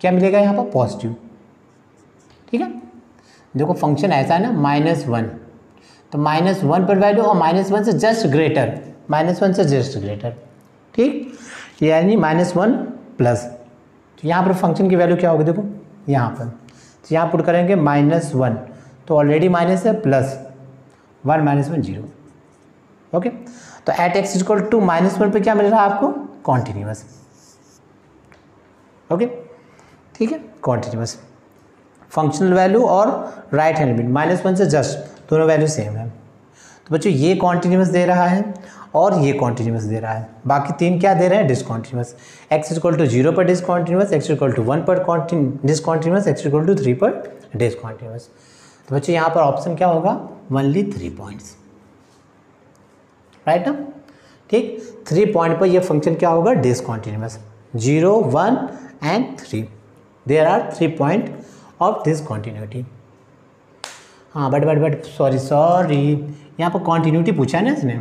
क्या मिलेगा यहाँ पर, पॉजिटिव, ठीक है। देखो फंक्शन ऐसा है ना, -1, तो -1 पर वैल्यू और -1 से जस्ट ग्रेटर, ठीक, यानी -1 प्लस, तो यहाँ पर फंक्शन की वैल्यू क्या होगी, देखो यहाँ पर, तो यहाँ पुट करेंगे -1, तो ऑलरेडी माइनस है, +1 -1 0। ओके, तो एट एक्स इक्वल टू -1 पे क्या मिल रहा है आपको, कॉन्टीन्यूअस। ओके, ठीक है, कॉन्टीन्यूअस फंक्शनल वैल्यू और राइट हैंड लिमिट -1 से जस्ट दोनों वैल्यू सेम है। तो बच्चों ये कॉन्टीन्यूअस दे रहा है और ये कॉन्टीन्यूअस दे रहा है, बाकी 3 क्या दे रहे हैं, डिसकॉन्टीन्यूअस। एक्स इक्वल टू 0 पर डिसकॉन्टीन्यूअस, एक्स इक्वल टू 1 पर डिसकॉन्टीन्यूअस, एक्स इक्वल टू 3 पर डिसकॉन्टीन्यूअस। तो बच्चों यहाँ पर ऑप्शन क्या होगा, ओनली 3 पॉइंट्स, राइट ना, ठीक। 3 पॉइंट पर ये फंक्शन क्या होगा, discontinuous, 0, 1 and 3, there are 3 point of discontinuity. हाँ बट सॉरी यहाँ पर कॉन्टिन्यूटी पूछा है ना इसने,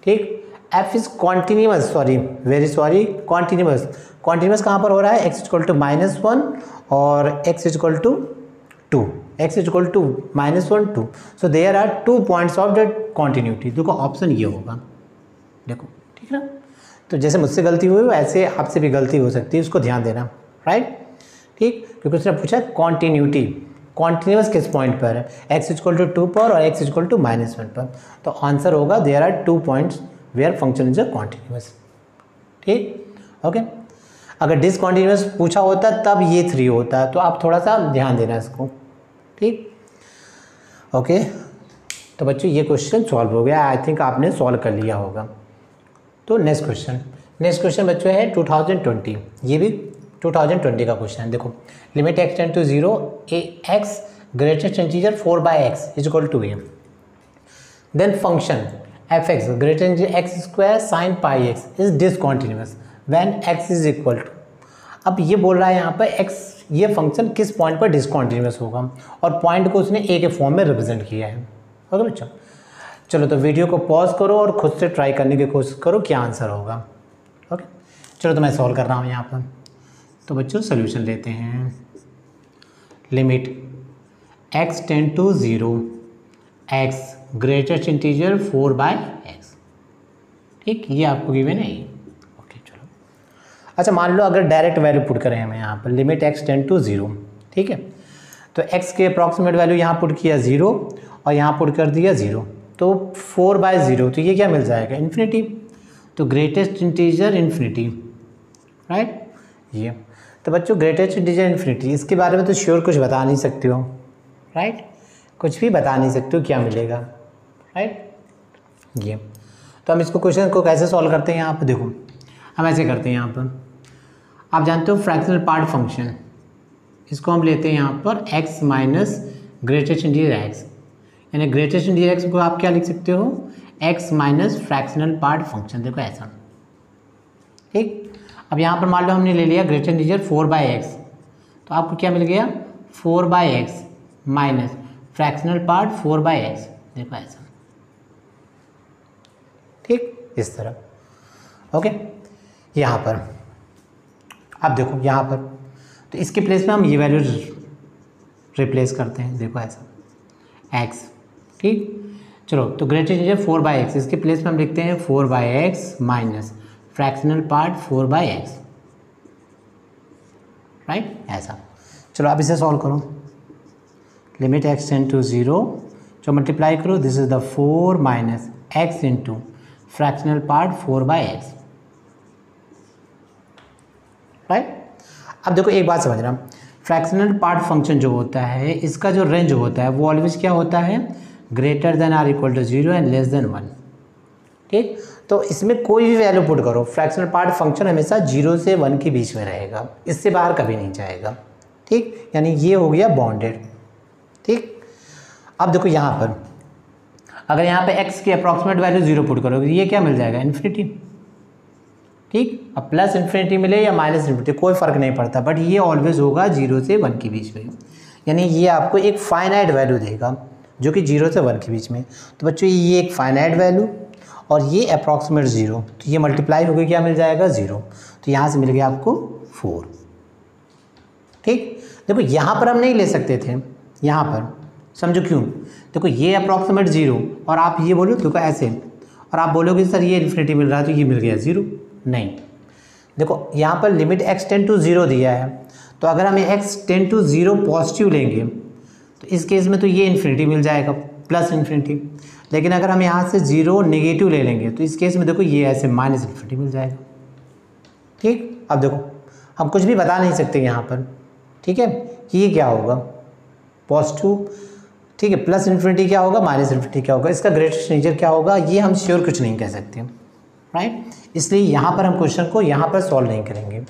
ठीक। F is continuous, very sorry, continuous कहाँ पर हो रहा है, एक्स इक्वल टू -1 और x equal to 2, x equal to -1 2, so there are 2 points of the continuity. देखो ऑप्शन ये होगा, देखो ठीक है ना। तो जैसे मुझसे गलती हुई वैसे आपसे भी गलती हो सकती है, उसको ध्यान देना, राइट, ठीक। क्योंकि उसने पूछा कॉन्टिन्यूटी, कॉन्टिन्यूअस किस पॉइंट पर है, एक्स इक्वल टू 2 पर और एक्स इक्वल टू -1 पर, तो आंसर होगा there are 2 points where function is a continuous, ठीक। ओके, अगर डिसकॉन्टिन्यूअस पूछा होता तब ये 3 होता, तो आप थोड़ा सा ध्यान देना इसको, ठीक। ओके, तो बच्चों ये क्वेश्चन सॉल्व हो गया, आई थिंक आपने सॉल्व कर लिया होगा। तो नेक्स्ट क्वेश्चन बच्चों है 2020, ये भी 2020 का क्वेश्चन है। देखो limit x tend to 0, x greatest integer 4/x is equal to a, then function f x greatest x square sine πx is discontinuous when x is equal to. अब ये बोल रहा है यहाँ पर x, ये फंक्शन किस पॉइंट पर डिसकॉन्टिन्यूअस होगा, और पॉइंट को उसने a के फॉर्म में रिप्रेजेंट किया है। ओके बच्चों, चलो तो वीडियो को पॉज करो और खुद से ट्राई करने की कोशिश करो क्या आंसर होगा। ओके, चलो तो मैं सॉल्व कर रहा हूँ यहाँ पर। तो बच्चों सोल्यूशन लेते हैं, limit x tend to 0, x greatest integer 4/x, ठीक, ये आपको गिवन है। ओके चलो, अच्छा मान लो अगर डायरेक्ट वैल्यू पुट करें हमें यहाँ पर, लिमिट x टेंड टू 0, ठीक है, तो x के अप्रॉक्सीमेट वैल्यू यहाँ पुट किया 0 और यहाँ पुट कर दिया 0, तो 4/0, तो ये क्या मिल जाएगा, इन्फिनिटी, तो ग्रेटेस्ट इंटीजर इन्फिनिटी, राइट। ये तो बच्चों ग्रेटेस्ट इंटीजर इन्फिनिटी, इसके बारे में तो श्योर कुछ बता नहीं सकते हो, राइट, कुछ भी बता नहीं सकते हो क्या मिलेगा, राइट। ये तो हम इसको क्वेश्चन को कैसे सॉल्व करते हैं यहाँ पर, देखो हम ऐसे करते हैं यहाँ पर, आप जानते हो फ्रैक्शनल पार्ट फंक्शन, इसको हम लेते हैं यहाँ पर x minus greatest integer x, यानी ग्रेटेस्ट इंटीजर x को आप क्या लिख सकते हो, x minus fractional part function, देखो ऐसा, ठीक। अब यहाँ पर मान लो हमने ले लिया ग्रेटेस्ट इंटीजर 4/x, तो आपको क्या मिल गया, 4/x minus fractional part 4/x, देखो ऐसा, ठीक, इस तरह। ओके, यहाँ पर अब देखो यहाँ पर, तो इसके प्लेस में हम ये वैल्यू रिप्लेस करते हैं, देखो ऐसा, एक्स। ठीक, चलो तो ग्रेटर इंटीजर 4/x, इसके प्लेस में हम लिखते हैं 4/x minus fractional part 4/x, right, ऐसा। चलो अब इसे सॉल्व करो, लिमिट x टेंड टू 0, जो मल्टीप्लाई करो, this is the 4 minus x into fractional part 4/x, right. अब देखो एक बात समझना, फ्रैक्शनल पार्ट फंक्शन जो होता है इसका जो रेंज होता है वो ऑलवेज क्या होता है, greater than or equal to 0 and less than 1। ठीक, तो इसमें कोई भी वैल्यू पुट करो, फ्रैक्शनल पार्ट फंक्शन हमेशा 0 से 1 के बीच में रहेगा, इससे बाहर कभी नहीं जाएगा। ठीक, यानी ये हो गया बाउंडेड। ठीक, अब देखो यहाँ पर अगर यहाँ पे x की अप्रॉक्सीमेट वैल्यू 0 पुट करोगे ये क्या मिल जाएगा, इन्फिनिटी। ठीक, अब प्लस इन्फिनिटी मिले या माइनस इन्फिनिटी कोई फ़र्क नहीं पड़ता, बट ये ऑलवेज होगा 0 से 1 के बीच में, यानी ये आपको एक फाइनाइट वैल्यू देगा जो कि 0 से 1 के बीच में। तो बच्चों ये एक फाइनाइट वैल्यू और ये अप्रॉक्सीमेट 0, तो ये मल्टीप्लाई हो गया, क्या मिल जाएगा 0, तो यहाँ से मिल गया आपको 4। ठीक, देखो यहाँ पर हम नहीं ले सकते थे, यहाँ पर समझो क्यों, देखो ये अप्रॉक्सीमेट 0 और आप ये बोलो देखो ऐसे, और आप बोलोगे सर ये इन्फिनिटी मिल रहा है तो ये मिल गया 0, नहीं। देखो यहाँ पर लिमिट x टेंड टू 0 दिया है, तो अगर हमें x टेंड टू 0 पॉजिटिव लेंगे तो इस केस में तो ये इन्फिनिटी मिल जाएगा, प्लस इन्फिनिटी। लेकिन अगर हम यहाँ से 0 नेगेटिव ले लेंगे तो इस केस में देखो ये ऐसे माइनस इन्फिनिटी मिल जाएगा। ठीक, अब देखो हम कुछ भी बता नहीं सकते यहाँ पर, ठीक है, कि ये क्या होगा, पॉजिटिव, ठीक है, प्लस इन्फिनिटी क्या होगा, माइनस इन्फिनिटी क्या होगा, इसका ग्रेटेस्ट नेचर क्या होगा, ये हम श्योर कुछ नहीं कह सकते, राइट। इसलिए यहाँ पर हम क्वेश्चन को यहाँ पर सॉल्व नहीं करेंगे।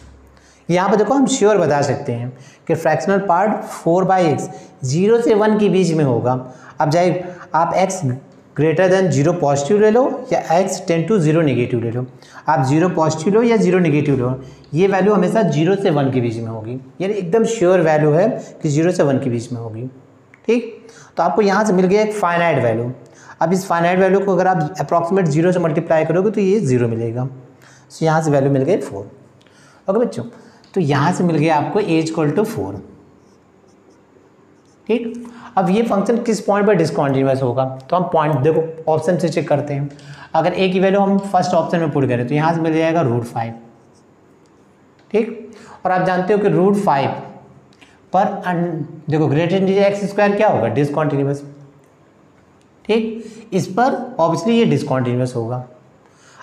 यहाँ पर देखो हम श्योर बता सकते हैं कि फ्रैक्शनल पार्ट 4/x 0 से 1 के बीच में होगा। अब चाहे आप x ग्रेटर देन 0 पॉजिटिव ले लो या x टेंड टू 0 नेगेटिव ले लो, आप 0 पॉजिटिव लो या 0 नेगेटिव लो, ये वैल्यू हमेशा 0 से 1 के बीच में होगी, यानी एकदम श्योर वैल्यू है कि 0 से 1 के बीच में होगी। ठीक, तो आपको यहाँ से मिल गया एक फाइनाइट वैल्यू। अब इस फाइनाइट वैल्यू को अगर आप अप्रॉक्सीमेट 0 से मल्टीप्लाई करोगे तो ये 0 मिलेगा, तो यहाँ से वैल्यू मिल गई 4। ओके बच्चों, तो यहाँ से मिल गया आपको a=4। ठीक, अब ये फंक्शन किस पॉइंट पर डिसकंटिन्यूअस होगा, तो हम पॉइंट देखो ऑप्शन से चेक करते हैं। अगर a की वैल्यू हम फर्स्ट ऑप्शन में पुट करें तो यहाँ से मिल जाएगा √5। ठीक, और आप जानते हो कि √5 पर देखो ग्रेटर इंटीजर x² क्या होगा, डिसकंटिन्यूअस। ठीक, इस पर ऑब्वियसली ये डिसकंटिन्यूअस होगा।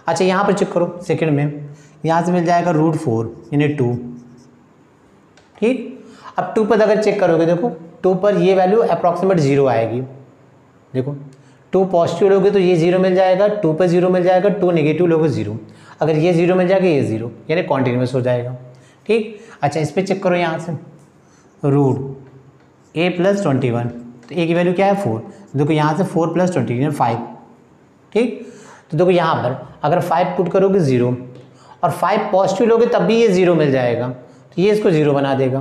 अच्छा यहाँ पर चेक करो सेकंड में, यहाँ से मिल जाएगा √4 यानी 2। ठीक, अब 2 पर अगर चेक करोगे देखो 2 पर ये वैल्यू अप्रॉक्सीमेट 0 आएगी। देखो 2 पॉजिटिव लोगे तो ये 0 मिल जाएगा, 2 पर 0 मिल जाएगा, 2 नेगेटिव लोगे 0, अगर ये 0 मिल जाएगा ये 0, यानी कॉन्टिन्यूअस हो जाएगा। ठीक, अच्छा इस पर चेक करो यहाँ से √a+21, तो a की वैल्यू क्या है 4, देखो यहाँ से 4+20 यानी 5। ठीक, तो देखो यहाँ पर अगर 5 पुट करोगे 0 और 5 पॉजिटिव लोगे तब भी ये 0 मिल जाएगा, तो ये इसको 0 बना देगा,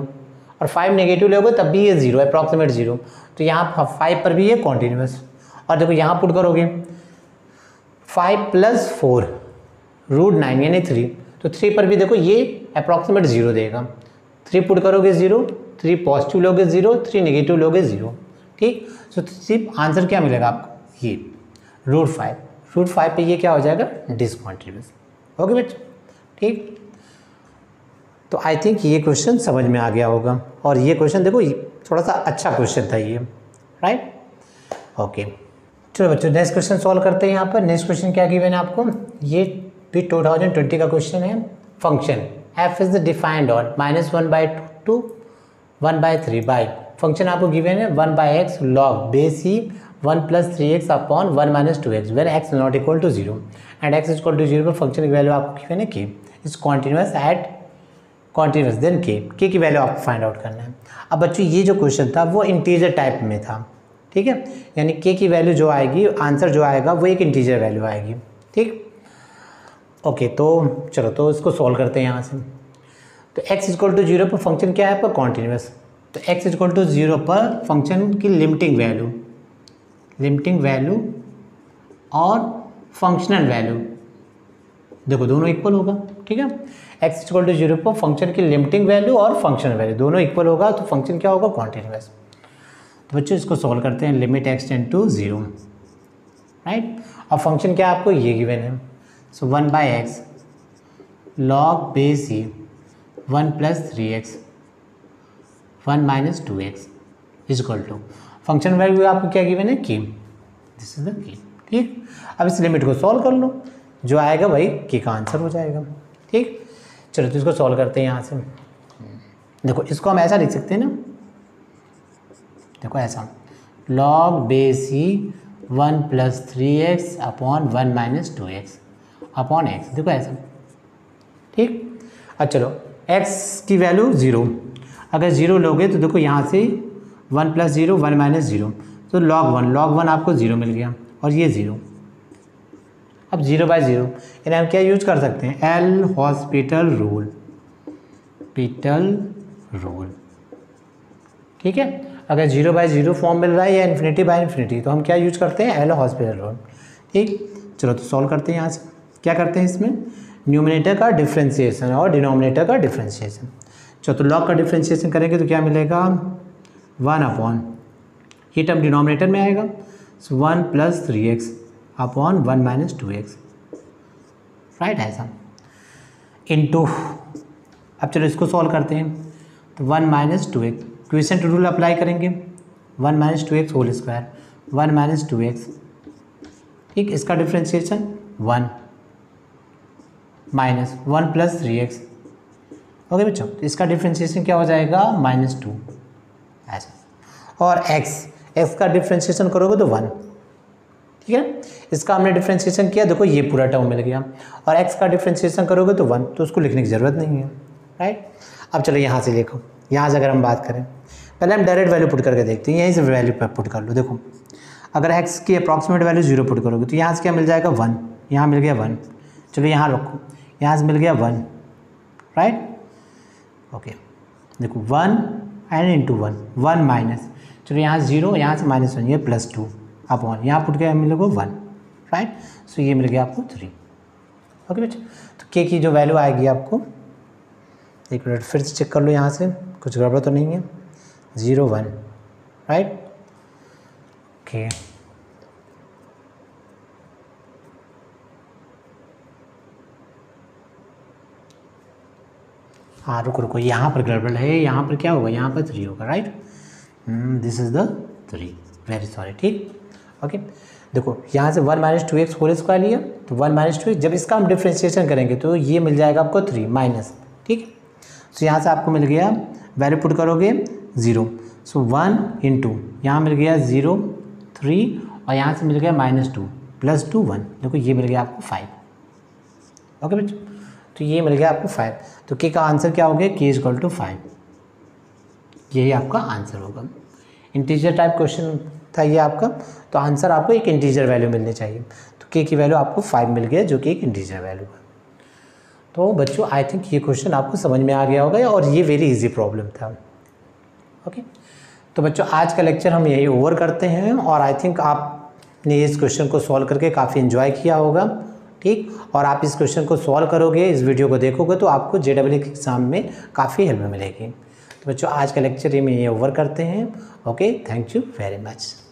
और 5 नेगेटिव लोगे तब भी ये 0 अप्रॉक्सीमेट 0, तो यहाँ 5 पर भी ये कॉन्टिन्यूअस। और देखो यहाँ पुट करोगे 5 + 4 √9 यानी 3, तो 3 पर भी देखो ये अप्रॉक्सीमेट 0 देगा। 3 पुट करोगे 0, 3 पॉजिटिव लोगे 0, 3 नेगेटिव लोगे 0। ठीक, तो सिर्फ आंसर क्या मिलेगा आपको, ये √5। √5 पे ये क्या हो जाएगा, डिसकंटिन्यूअस। ओके बच्चों, ठीक, तो आई थिंक ये क्वेश्चन समझ में आ गया होगा, और ये क्वेश्चन देखो थोड़ा सा अच्छा क्वेश्चन था ये, राइट। ओके चलो बच्चों नेक्स्ट क्वेश्चन सॉल्व करते हैं। यहाँ पर नेक्स्ट क्वेश्चन क्या गिवन है आपको, ये भी 2020 का क्वेश्चन है। Function f is defined on -1/2 to 1/3 by, function आपको गिवन है 1/x log बेस ही 1 + 3x upon 1 - 2x where x not equal to 0 and x equal to 0 पर फंक्शन की वैल्यू आपको गिवन है k is continuous at continuous then k की value आपको find out करना है। अब बच्चों ये जो क्वेश्चन था वो इंटीजर टाइप में था, ठीक है, यानी k की वैल्यू जो आएगी, आंसर जो आएगा वो एक इंटीजर वैल्यू आएगी। ठीक, ओके तो चलो तो इसको सॉल्व करते हैं यहाँ से। तो x इक्वल टू 0 पर फंक्शन क्या है आपका, कॉन्टिन्यूअस, तो x इक्वल टू 0 पर फंक्शन की लिमिटिंग वैल्यू और फंक्शनल वैल्यू देखो दोनों इक्वल होगा। ठीक है, x इक्वल टू 0 पर फंक्शन की लिमिटिंग वैल्यू और फंक्शनल वैल्यू दोनों इक्वल होगा, तो फंक्शन क्या होगा, कॉन्टिन्यूअस। तो बच्चों इसको सॉल्व करते हैं, limit x tend to 0, right. अब फंक्शन क्या आपको ये गिवन है, so 1/x log base e 1 + 3x 1 - 2x is equal to function value आपको क्या गिवन है, k, this is the k, ठीक। अब इस लिमिट को सॉल्व कर लो, जो आएगा वही k का आंसर हो जाएगा, ठीक। चलो तो इसको सॉल्व करते हैं यहाँ से। देखो इसको हम ऐसा लिख सकते हैं ना, देखो ऐसा log base e 1 + 3x upon 1 - 2x upon x, देखो ऐसा, ठीक। अब चलो x की वैल्यू 0, अगर 0 लोगे तो देखो यहाँ से 1 + 0 1 - 0, तो log 1 आपको 0 मिल गया और ये 0। अब 0/0 इन्हें हम क्या यूज कर सकते हैं, एल हॉस्पिटल रूल, ठीक है। अगर 0/0 फॉर्म मिल रहा है या ∞/∞ तो हम क्या यूज करते हैं, एल हॉस्पिटल रूल, ठीक। चलो तो सॉल्व करते हैं यहाँ से। क्या करते हैं इसमें, न्यूमरेटर का डिफ्रेंशिएशन और डिनोमिनेटर का डिफ्रेंशिएशन। चलो तो लॉग का डिफ्रेंशिएशन करेंगे तो क्या मिलेगा, 1 अपॉन, ये टर्म डिनोमिनेटर में आएगा, सो 1 + 3x अपॉन 1 - 2x, राइट, ऐसा इनटू। अब चलो इसको सॉल्व करते हैं, तो 1 - 2x क्विसेंट रूल अप्लाई करेंगे, 1 - 2x होल स्क्वायर 1 - 2x, ठीक। इसका डिफ्रेंशिएशन 1 माइनस 1 + 3x, ओके बच्चों। तो इसका डिफ्रेंशिएशन क्या हो जाएगा, -2, ऐसा। और x का डिफ्रेंशिएशन करोगे तो 1, ठीक है। इसका हमने डिफ्रेंशिएशन किया, देखो ये पूरा टर्म मिल गया, और x का डिफ्रेंशिएशन करोगे तो 1, तो उसको लिखने की ज़रूरत नहीं है, राइट। अब चलो यहाँ से देखो, यहाँ से अगर हम बात करें, पहले हम डायरेक्ट वैल्यू पुट करके देखते हैं, यहीं से वैल्यू पर पुट कर लो। देखो अगर x की अप्रॉक्सीमेट वैल्यू 0 पुट करोगे तो यहाँ से क्या मिल जाएगा, 1, यहाँ मिल गया 1, चलो यहाँ रखो, यहाँ से मिल गया 1, राइट, ओके। देखो 1 एंड इंटू 1 माइनस, चलो यहाँ 0, यहाँ से -1, ये +2 अपॉन, यहाँ पुट गया मिलेगा 1, राइट। सो ये मिल गया आपको 3, ओके बच्चे। तो k की जो वैल्यू आएगी आपको, एक मिनट फिर से चेक कर लो, यहाँ से कुछ गड़बड़ तो नहीं है, 0 1, राइट, ओके। हाँ रुको, यहाँ पर गड़बड़ है, यहाँ पर क्या होगा, यहाँ पर 3 होगा, right, this is the 3, very sorry, ठीक, ओके। देखो यहाँ से 1 - 2x होल स्क्वायर लिया, तो 1 - 2x, जब इसका हम डिफ्रेंशिएशन करेंगे तो ये मिल जाएगा आपको 3 माइनस, ठीक। सो यहाँ से आपको मिल गया, वैल्यू पुट करोगे 0, सो 1 इंटू, यहाँ मिल गया 0 3, और यहाँ से मिल गया -2 +2 1, देखो ये मिल गया आपको 5, ओके बच्चों। तो ये मिल गया आपको 5, तो k का आंसर क्या हो गया, k = 5, यही आपका आंसर होगा। इंटीजर टाइप क्वेश्चन था ये आपका, तो आंसर आपको एक इंटीजर वैल्यू मिलनी चाहिए, तो k की वैल्यू आपको 5 मिल गया, जो कि एक इंटीजर वैल्यू है। तो बच्चों आई थिंक ये क्वेश्चन आपको समझ में आ गया होगा, और ये वेरी इजी प्रॉब्लम था, ओके। तो बच्चों आज का लेक्चर हम यही ओवर करते हैं, और आई थिंक आपने इस क्वेश्चन को सॉल्व करके काफ़ी इन्जॉय किया होगा, ठीक। और आप इस क्वेश्चन को सॉल्व करोगे, इस वीडियो को देखोगे तो आपको JEE के एग्ज़ाम में काफ़ी हेल्प मिलेगी। तो बच्चों आज का लेक्चर में ये ओवर करते हैं, okay, thank you very much.